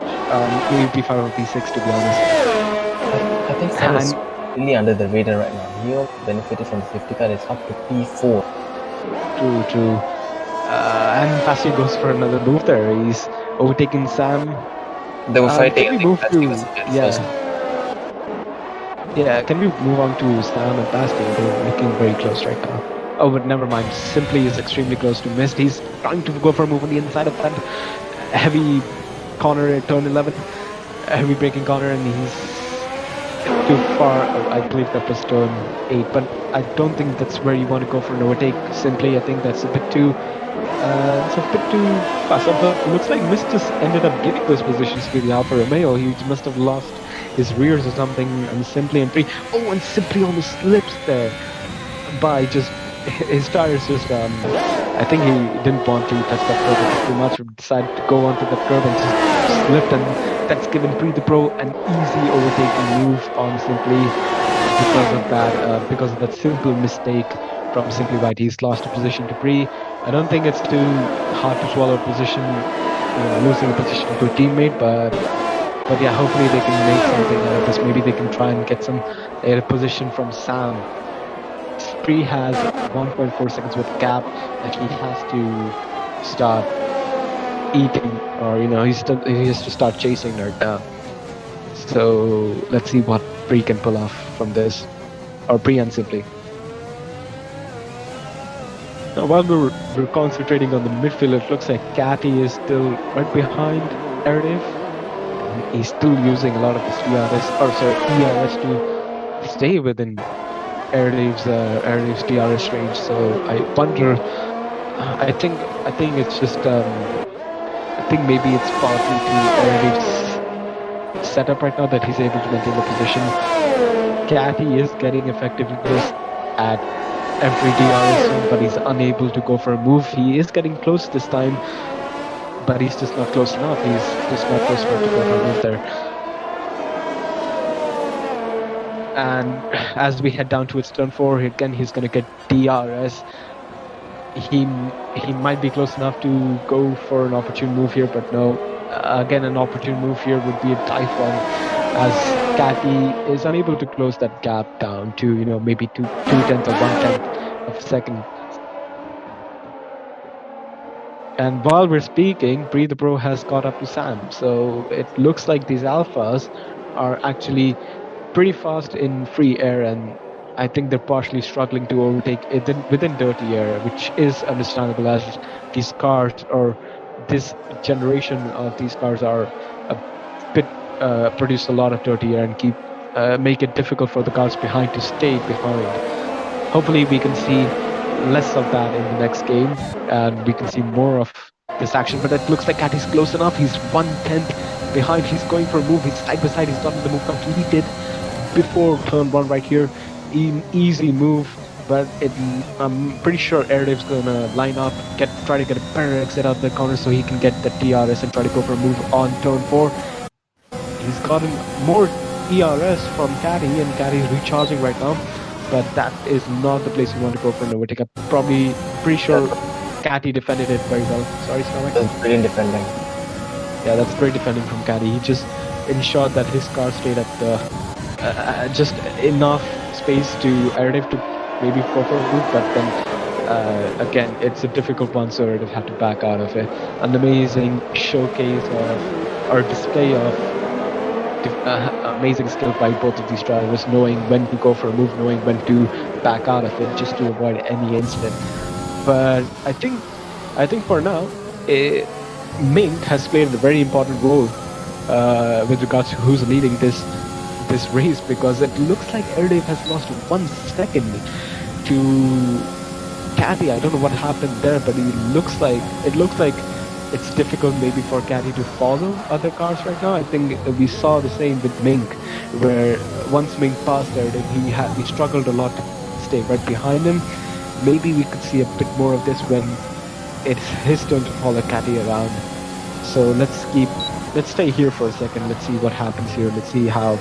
maybe P5 or P6 to be honest. I think Sam is really under the radar right now. He benefited from the safety car. It's up to P4. True. And Pasti goes for another move there. He's overtaking Sam. They were fighting. Can we move to can we move on to Sam and Pasti? They're looking very close right now. Oh, but never mind. Simply is extremely close to Mist. He's trying to go for a move on the inside of that heavy corner at turn 11. Heavy braking corner, and he's too far. I believe that was turn 8, but I don't think that's where you want to go for an overtake. Simply, I think that's a bit too fast. It looks like Mist just ended up giving those positions to the Alfa Romeo. He must have lost his rears or something, and Simply and Free. Oh, and Simply almost slips there by just his tires just I think he didn't want to touch that curve a bit too much, decided to go onto that curve and just lift, and that's given Pre the Pro an easy overtaking move on Simply because of that simple mistake from Simply White. He's lost a position to Pre. I don't think it's too hard to swallow a position, losing a position to a teammate, but yeah, hopefully they can make something out of this. Maybe they can try and get some position from Sam. Spree has 1.4 seconds with gap that he has to start eating, or he has to start chasing right now. So let's see what Spree can pull off from this, or Pre and Simply. Now, while we're concentrating on the midfield, it looks like Catty is still right behind Erdiv. He's still using a lot of his ERS to stay within Erdiv's DRS range. So I wonder. I think it's just. I think maybe it's partly to Erdiv's setup right now that he's able to maintain the position. Catty is getting effectiveness at every DRS zone, but he's unable to go for a move. He is getting close this time, but he's just not close enough. He's just not close enough to go for a move there. And as we head down towards turn 4, again he's going to get DRS. He might be close enough to go for an opportune move here, but no. Again, an opportune move here would be a dive bomb, as Catty is unable to close that gap down to maybe 2/10 or 1/10 of a second. And while we're speaking, Bree the Pro has caught up to Sam, so it looks like these alphas are actually pretty fast in free air, and I think they're partially struggling to overtake it within dirty air, which is understandable, as these cars, or this generation of these cars, are a bit produce a lot of dirty air and make it difficult for the cars behind to stay behind. Hopefully we can see less of that in the next game, and we can see more of this action. But it looks like Catty's close enough. He's 1/10 behind. He's going for a move. He's side by side. He's gotten the move completed before turn 1 right here. Easy move, but I'm pretty sure Erdiv's gonna line up, try to get a better exit out the corner so he can get the DRS and try to go for a move on turn 4. He's gotten more ERS from Catty, and Catty is recharging right now, but that is not the place you want to go for an overtake. I'm pretty sure Catty defended it very well. Sorry, Starmax. That's brilliant defending. Yeah, that's great defending from Catty. He just ensured that his car stayed at the just enough space to Erdiv to maybe go for a move, but then again, it's a difficult one, so Erdiv had to back out of it. An amazing showcase or display of amazing skill by both of these drivers, knowing when to go for a move, knowing when to back out of it, just to avoid any incident. But I think for now, Mink has played a very important role with regards to who's leading this race, because it looks like Erdiv has lost 1 second to Catty. I don't know what happened there, but it looks like it's difficult maybe for Catty to follow other cars right now. I think we saw the same with Mink, where once Mink passed Erdiv, he struggled a lot to stay right behind him. Maybe we could see a bit more of this when it's his turn to follow Catty around. So let's stay here for a second. Let's see what happens here. Let's see how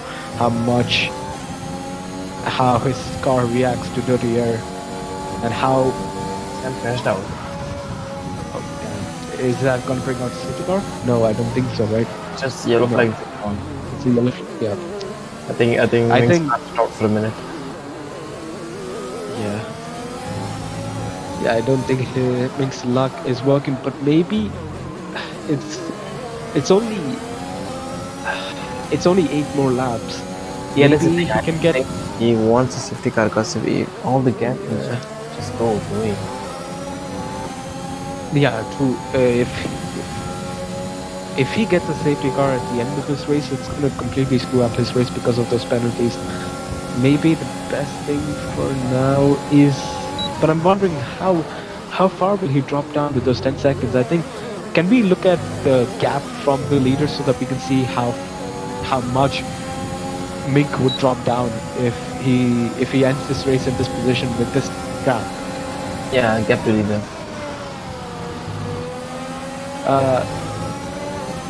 his car reacts to dirty air, and how Sam crashed out. is that gonna bring out the safety car? No, I don't think so. Right? Just yellow No. flag on. It's a yellow. Yeah. I think Mink's stopped for a minute. Yeah, I don't think Mink's luck is working, but maybe it's only 8 more laps. Yeah, maybe listen, he can get. He wants a safety car because all the gap can just go away. Yeah, true. If he gets a safety car at the end of this race, it's gonna completely screw up his race because of those penalties. Maybe the best thing for now is, but I'm wondering how far will he drop down to those 10 seconds? I think, can we look at the gap from the leader so that we can see how much Mink would drop down if he ends this race in this position with this gap? Yeah, gap to leader.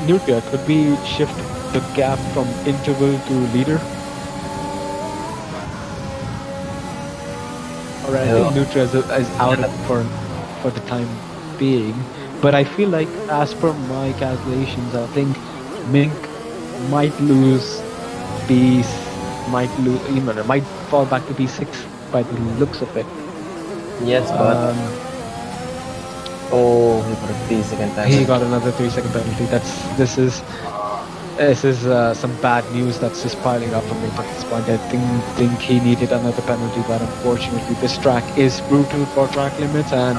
Nutria, could we shift the gap from interval to leader? Alright, I think Nutria is out of for the time being. But I feel like, as per my calculations, I think Mink might lose might fall back to B6 by the looks of it. Yes, but he got a 3-second penalty. He got another 3-second penalty. This is some bad news that's just piling up for me at this point. I think he needed another penalty, but unfortunately this track is brutal for track limits, and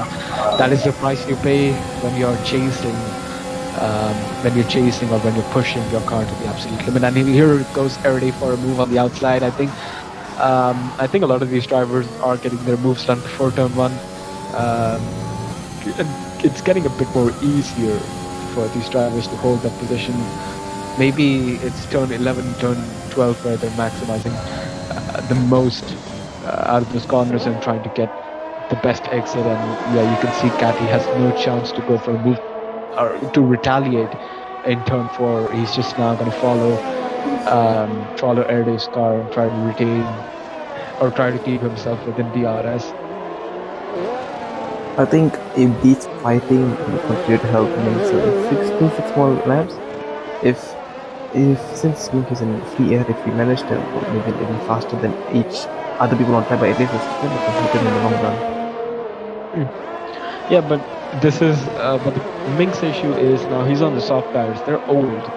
that is the price you pay when you're chasing. Or when you're pushing your car to the absolute limit. And here it goes Erday for a move on the outside. I think a lot of these drivers are getting their moves done before turn 1. It's getting a bit more easier for these drivers to hold that position. Maybe it's turn 11, turn 12 where they're maximizing the most out of those corners and trying to get the best exit. And yeah, you can see Catty has no chance to go for a move or to retaliate in turn 4. He's just now going to follow Erday's car and try to retain or try to keep himself within DRS. I think if these fighting will continue to help me, so 6 more laps, if since Mink is in free air, if we manage to go maybe a little faster than each other people on track by at least a second, we can hit him in the long run. Yeah, but this is but the Mink's issue is now he's on the soft tires. They're old,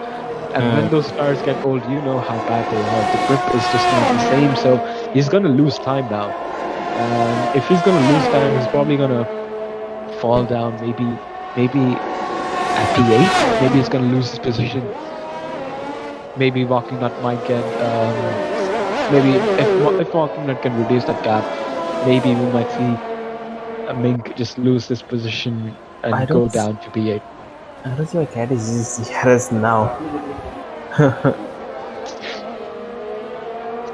and when those tires get old, you know how bad they are. The grip is just not the same, so he's gonna lose time now. And if he's gonna lose time, he's probably gonna fall down. Maybe at P8. Maybe he's gonna lose his position. Maybe Walking Nut might get. Maybe if Walking Nut can reduce that gap, maybe we might see Mink just lose this position and go down to P8. I don't see why Cat is using DRS now.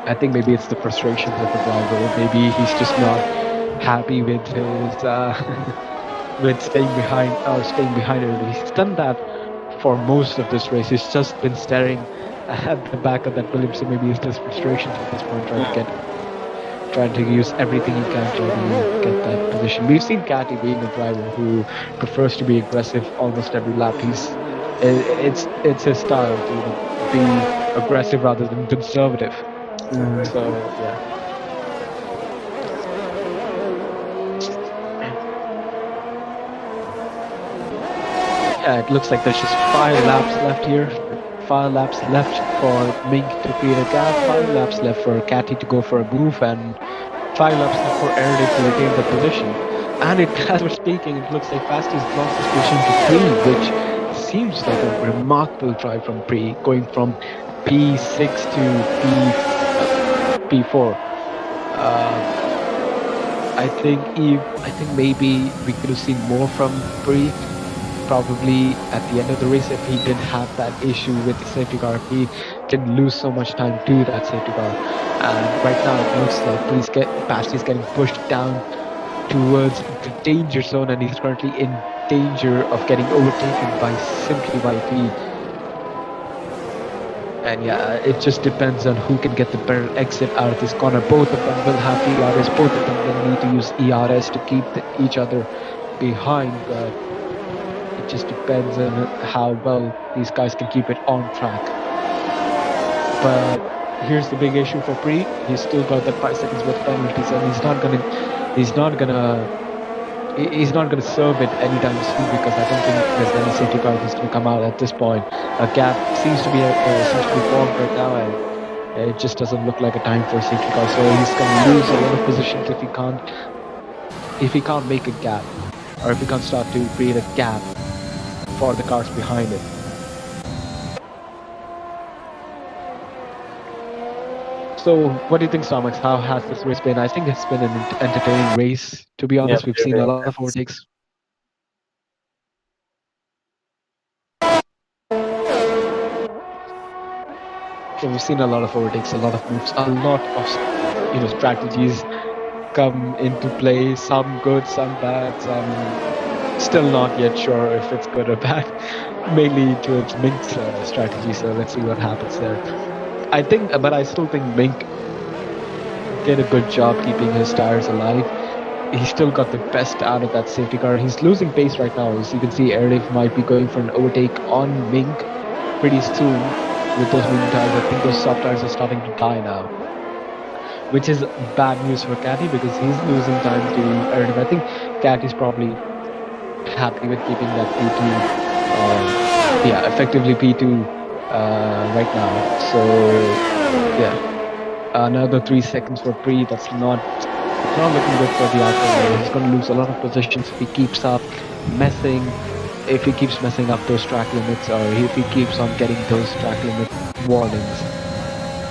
I think maybe it's the frustrations of the driver. Maybe he's just not happy with his with staying behind early. He's done that for most of this race. He's just been staring at the back of that Williams, so maybe it's just frustrations at this point, trying to use everything he can to get that position. We've seen Catty being a driver who prefers to be aggressive almost every lap. It's his style to be aggressive rather than conservative. So yeah. Yeah, it looks like there's just 5 laps left here. 5 laps left for Mink to create a gap, 5 laps left for Catty to go for a move, and 5 laps left for Erday to retain the position. And as we're speaking, it looks like Fasty's lost his position to Pre, which seems like a remarkable drive from Pre, going from P6 to P4. I think maybe we could have seen more from Pre. Probably at the end of the race, if he didn't have that issue with the safety car, he didn't lose so much time to that safety car. And right now it looks like Fasty's getting pushed down towards the danger zone, and he's currently in danger of getting overtaken simply by P. And yeah, it just depends on who can get the better exit out of this corner. Both of them will have ERS, both of them will need to use ERS to keep each other behind, but it just depends on how well these guys can keep it on track. But here's the big issue for Pre. He's still got that 5 seconds worth of penalties, and he's not gonna serve it anytime soon, because I don't think there's any safety car that's gonna come out at this point. A gap seems to be formed right now, and it just doesn't look like a time for a safety car. So he's gonna lose a lot of positions if he can't make a gap, or if he can't start to create a gap for the cars behind it. So, what do you think, Starmax? How has this race been? I think it's been an entertaining race, to be honest. We've seen a lot of overtakes. Yeah, we've seen a lot of overtakes, a lot of moves, a lot of strategies come into play. Some good, some bad, some Still not yet sure if it's good or bad. Mainly towards Mink's strategy. So let's see what happens there. But I still think Mink did a good job keeping his tires alive. He still got the best out of that safety car. He's losing pace right now. As you can see, Airdiv might be going for an overtake on Mink pretty soon with those medium tires. I think those soft tires are starting to die now, which is bad news for Catty because he's losing time to Airdiv. I think Catty's probably happy with keeping that P2, effectively P2 right now. So, yeah. Another 3 seconds for Pre. That's not looking good for the outcome. He's going to lose a lot of positions if he keeps up messing. If he keeps messing up those track limits, or if he keeps on getting those track limit warnings.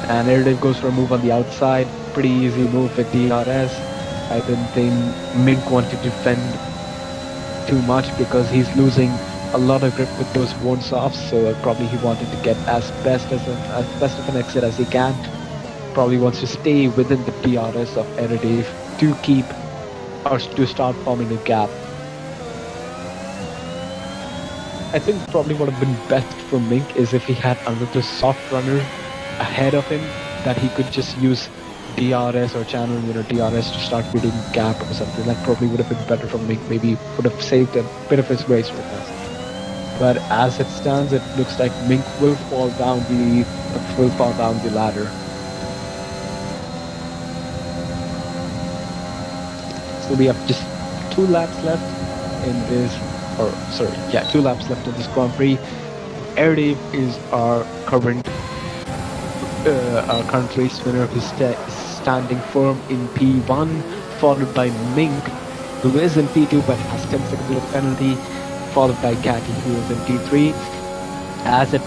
And Airdiv goes for a move on the outside. Pretty easy move with DRS. I don't think Mink wanted to defend too much because he's losing a lot of grip with those one-softs. So probably he wanted to get as best of an exit as he can. Probably wants to stay within the DRS of Airdiv to keep or to start forming a gap. I think probably what would have been best for Mink is if he had another soft runner ahead of him that he could just use DRS or channel, DRS to start building gap or something. That probably would have been better for Mink. Maybe would have saved a bit of his race right now. But as it stands, it looks like Mink will fall down the ladder. So we have just 2 laps left in this, 2 laps left in this Grand Prix. Airdiv is our current race winner, who's standing firm in P1, followed by Mink, who is in P2 but has 10 seconds of penalty, followed by Catty, who is in P3. As it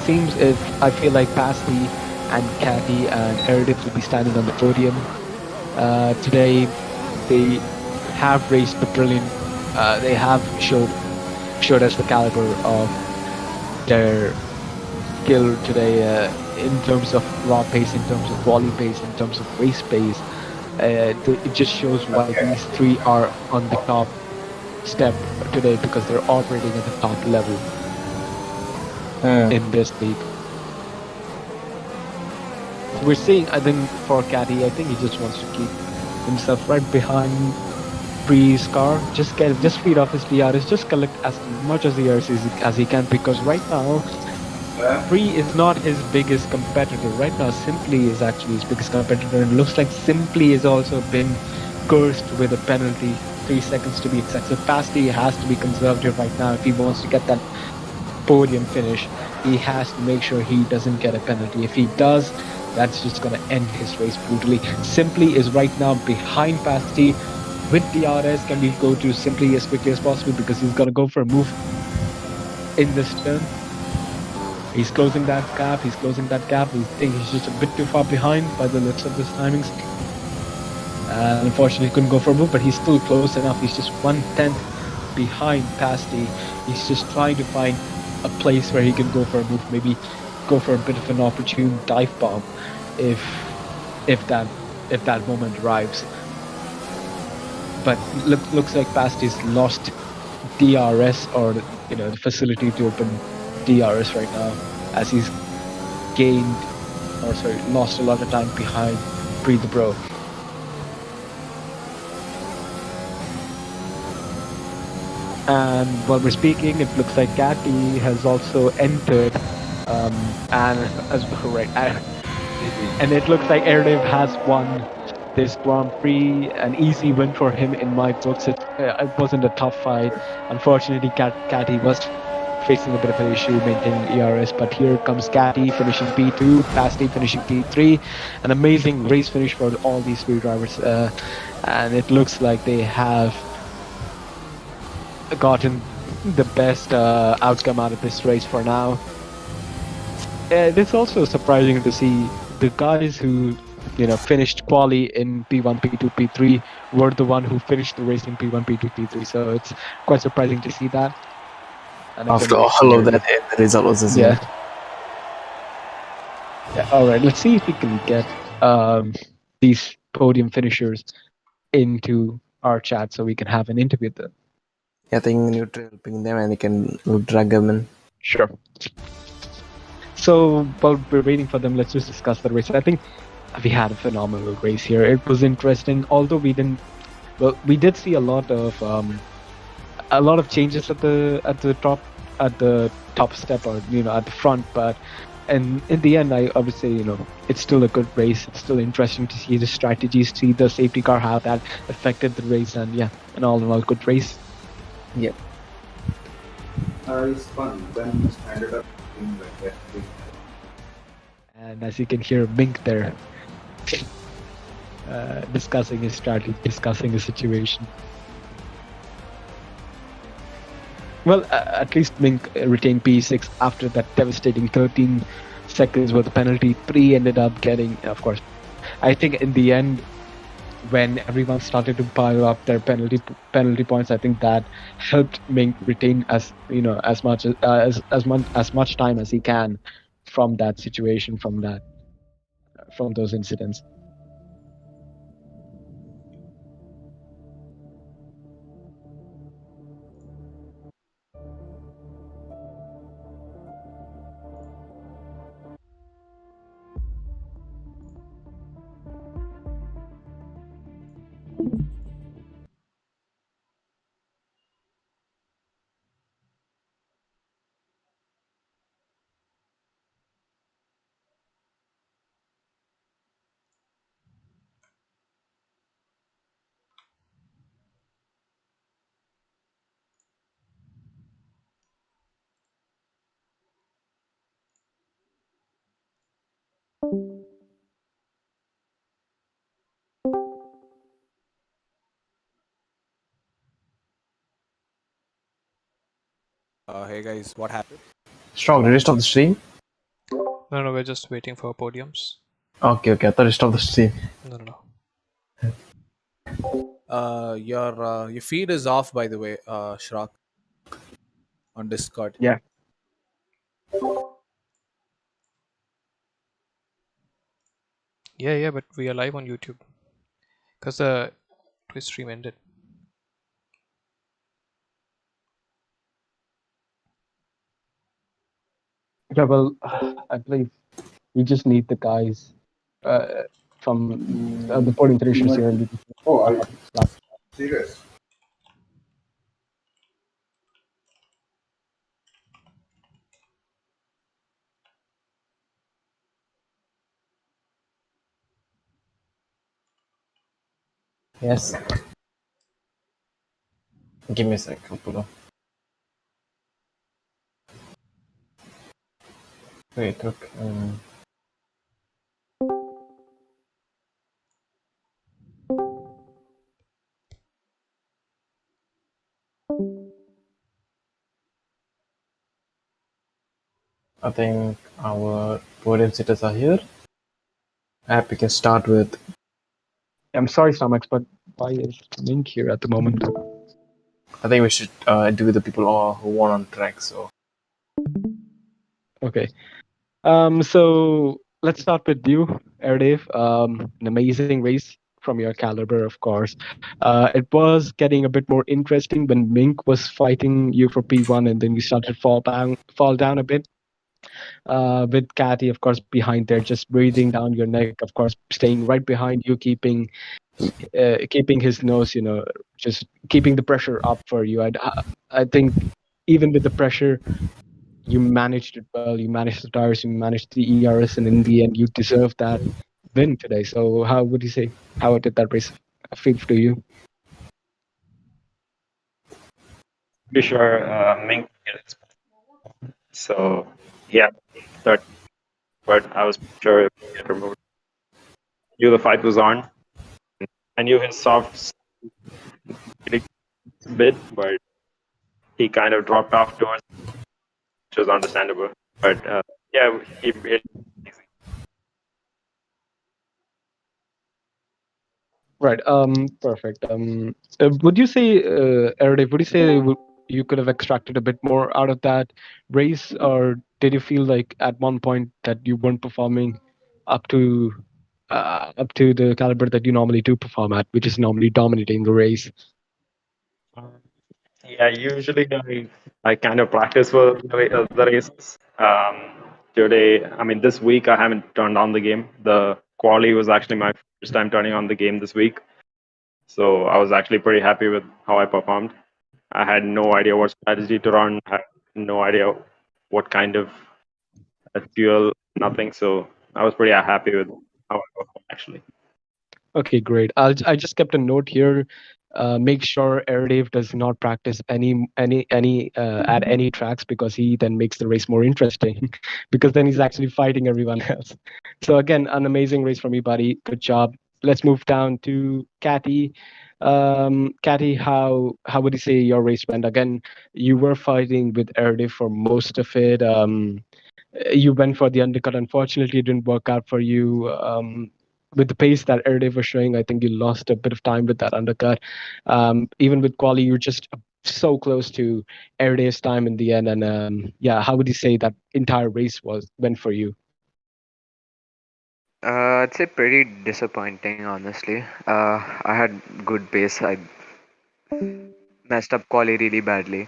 seems, I feel like Pasti and Catty and Airdiv will be standing on the podium. Today, they have raced the brilliant. They have showed us the caliber of their skill today in terms of raw pace, in terms of volley pace, in terms of race pace. It just shows why these 3 are on the top step today, because they're operating at the top level in this league. We're seeing, I think, for Catty, I think he just wants to keep himself right behind Pre's car. Just feed off his DRS, just collect as much as the IRC as he can, because right now, Pre is not his biggest competitor. Right now, Simply is actually his biggest competitor, and it looks like Simply has also been cursed with a penalty, 3 seconds to be exact. So Pasti has to be conservative right now if he wants to get that podium finish. He has to make sure he doesn't get a penalty. If he does, that's just going to end his race brutally. Simply is right now behind Pasti with DRS. Can we go to Simply as quickly as possible, because he's going to go for a move in this turn. He's closing that gap. We think he's just a bit too far behind by the looks of his timings. Unfortunately, he couldn't go for a move, but he's still close enough. He's just 1/10 behind Pasti. He's just trying to find a place where he can go for a move, maybe go for a bit of an opportune dive bomb if that moment arrives. But looks like Pasti's lost DRS, or the facility to open DRS right now, as he's lost a lot of time behind Pre the Bro. And while we're speaking, it looks like Catty has also entered, and it looks like Airdiv has won this Grand Prix. An easy win for him in my books. It wasn't a tough fight. Unfortunately, Catty was facing a bit of an issue maintaining ERS, but here comes Catty finishing P2, Pasti finishing P3. An amazing race finish for all these 3 drivers, and it looks like they have gotten the best outcome out of this race for now. It's also surprising to see the guys who finished quali in P1, P2, P3 were the one who finished the race in P1, P2, P3. So it's quite surprising to see that. And after all of that, the result was the same. Yeah. All right. Let's see if we can get these podium finishers into our chat so we can have an interview with them. I think neutral ping them and they can drag them in. Sure. So while we're waiting for them, let's just discuss the race. I think we had a phenomenal race here. It was interesting, although we didn't. Well, we did see a lot of changes at the top step, or at the front. But in the end, I would say it's still a good race. It's still interesting to see the strategies, see the safety car, how that affected the race, and yeah, an all in all good race. Yep. It's fun. Then just ended up being like that. And as you can hear Mink there discussing his strategy, discussing his situation. Well, at least Mink retained P6 after that devastating 13 seconds worth of penalty. 3 ended up getting, of course. I think in the end, when everyone started to pile up their penalty points, I think that helped Mink retain as much time as he can from that situation, from those incidents. Hey guys, what happened? Strong, did you stop the stream? No, we're just waiting for podiums. Okay, I thought you stopped the stream. No. Your feed is off, by the way, Shrak, on Discord. Yeah. Yeah, but we are live on YouTube because the Twitch stream ended. Yeah, well, I believe we just need the guys from the Podium finishers here. Oh, are you serious? Yes. Give me a sec, I'll pull up. Wait, okay. I think our podium sitters are here. We can start with. I'm sorry, Starmax, but why is Mink here at the moment? I think we should do the people who won on track. So. Okay. So let's start with you, Erdave. An amazing race from your caliber, of course. It was getting a bit more interesting when Mink was fighting you for P1, and then you started fall down a bit. With Catty, of course, behind there, just breathing down your neck, of course, staying right behind you, keeping his nose, just keeping the pressure up for you. I think even with the pressure, you managed it well. You managed the tires, you managed the ERS, and in the end, you deserve that win today. So, how would you say? How did that race feel to you? Be sure Mink gets. So yeah, third, but I was sure it would get removed. Knew the fight was on. I knew his soft bit, but he kind of dropped off towards, which was understandable. But yeah, he. Right. Perfect. Would you say, Erdave, would you say you could have extracted a bit more out of that race, or did you feel like at one point that you weren't performing up to the caliber that you normally do perform at, which is normally dominating the race? Yeah, usually I kind of practice for the races. Today, I mean, this week I haven't turned on the game. The quali was actually my first time turning on the game this week. So I was actually pretty happy with how I performed. I had no idea what strategy to run, I had no idea what kind of fuel, nothing. So I was pretty happy with how I performed actually. Okay, great. I just kept a note here. Make sure Aerodave does not practice any at any tracks, because he then makes the race more interesting because then he's actually fighting everyone else. So again, an amazing race from you, buddy. Good job. Let's move down to Cathy. Cathy, how would you say your race went? Again, you were fighting with Aerodave for most of it. You went for the undercut. Unfortunately, it didn't work out for you. With the pace that Aerodave was showing, I think you lost a bit of time with that undercut. Even with quali, you're just so close to Aerdave's time in the end. And yeah, how would you say that entire race went for you? I'd say pretty disappointing, honestly. I had good pace. I messed up quali really badly.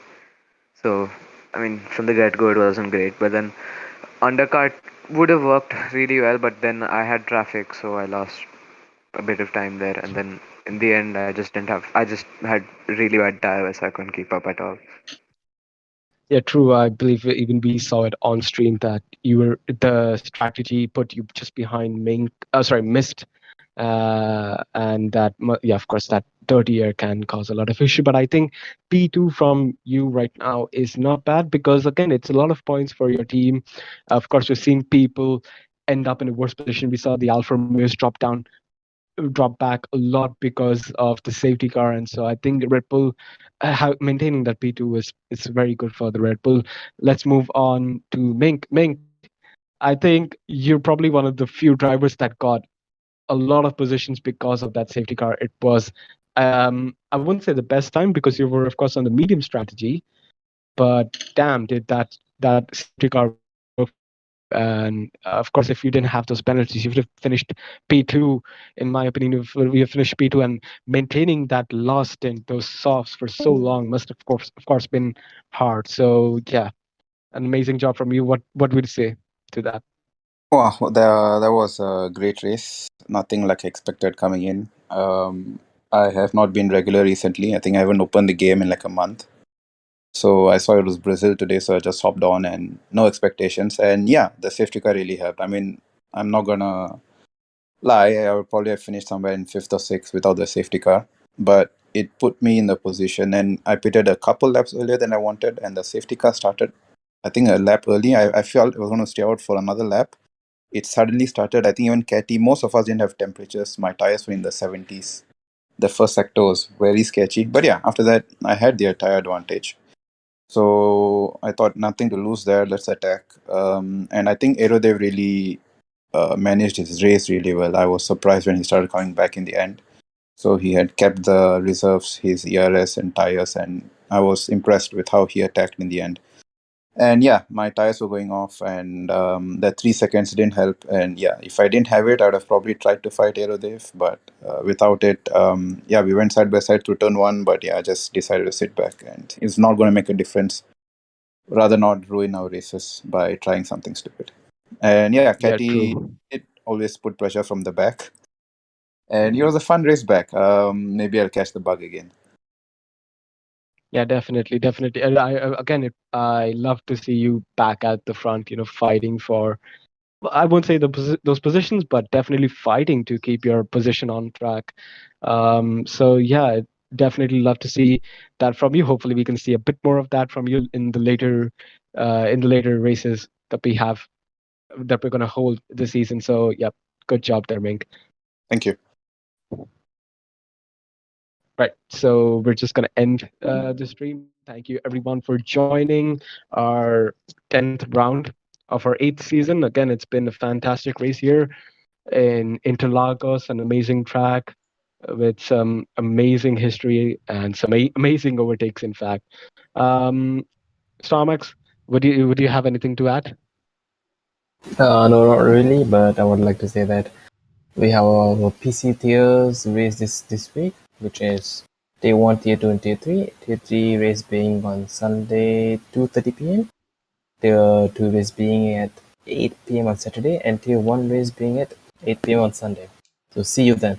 So, I mean, from the get-go, it wasn't great. But then undercut would have worked really well, but then I had traffic, so I lost a bit of time there. And then in the end, I just had really bad tires, so I couldn't keep up at all. Yeah, true. I believe even we saw it on stream that the strategy put you just behind Mist, and that yeah, of course, that dirty air can cause a lot of issue. But I think P2 from you right now is not bad, because again, it's a lot of points for your team. Of course, we're seeing people end up in a worse position. We saw the Alfa Romeos drop back a lot because of the safety car, and so I think Red Bull maintaining that P2 is very good for the Red Bull. Let's move on to Mink. Mink, I think you're probably one of the few drivers that got a lot of positions because of that safety car. It was I wouldn't say the best time, because you were of course on the medium strategy, but damn, did that safety car work for you? And of course, if you didn't have those penalties, you would have finished P2. In my opinion, if we have finished P2, and maintaining that last stint, those softs for so long, must of course been hard. So yeah, an amazing job from you. What would you say to that? Wow, that was a great race. Nothing like expected coming in. I have not been regular recently. I think I haven't opened the game in like a month. So I saw it was Brazil today, so I just hopped on and no expectations. And yeah, the safety car really helped. I mean, I'm not gonna lie, I would probably have finished somewhere in fifth or sixth without the safety car. But it put me in the position, and I pitted a couple laps earlier than I wanted, and the safety car started, I think, a lap early. I felt I was going to stay out for another lap. It suddenly started. I think even Catty, most of us didn't have temperatures. My tires were in the 70s. The first sector was very sketchy. But yeah, after that, I had the tire advantage. So I thought nothing to lose there. Let's attack. And I think Aerodev really managed his race really well. I was surprised when he started coming back in the end. So he had kept the reserves, his ERS and tires, and I was impressed with how he attacked in the end. And yeah, my tires were going off, and the 3 seconds didn't help. And yeah, if I didn't have it, I would have probably tried to fight Aerodev, but without it, yeah, we went side by side through turn 1, but yeah, I just decided to sit back, and it's not going to make a difference. Rather not ruin our races by trying something stupid. And yeah, Catty, it always put pressure from the back. And it was a fun race back. Maybe I'll catch the bug again. Yeah, definitely. And I love to see you back at the front, fighting for, I won't say those positions, but definitely fighting to keep your position on track. So yeah, I'd definitely love to see that from you. Hopefully, we can see a bit more of that from you in the later races that we're gonna hold this season. So yeah, good job there, Mink. Thank you. Right, so we're just going to end the stream. Thank you, everyone, for joining our 10th round of our 8th season. Again, it's been a fantastic race here in Interlagos, an amazing track with some amazing history and some amazing overtakes, in fact. Starmax, would you have anything to add? No, not really, but I would like to say that we have our PC tiers race this week, which is Tier 1, Tier 2, and Tier 3. Tier 3 race being on Sunday, 2:30 p.m. Tier 2 race being at 8 p.m. on Saturday, and Tier 1 race being at 8 p.m. on Sunday. So see you then.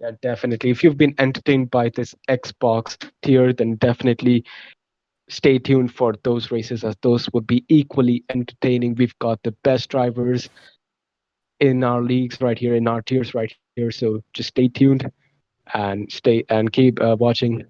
Yeah, definitely. If you've been entertained by this Xbox tier, then definitely stay tuned for those races, as those would be equally entertaining. We've got the best drivers in our leagues right here, in our tiers right here. So just stay tuned and keep watching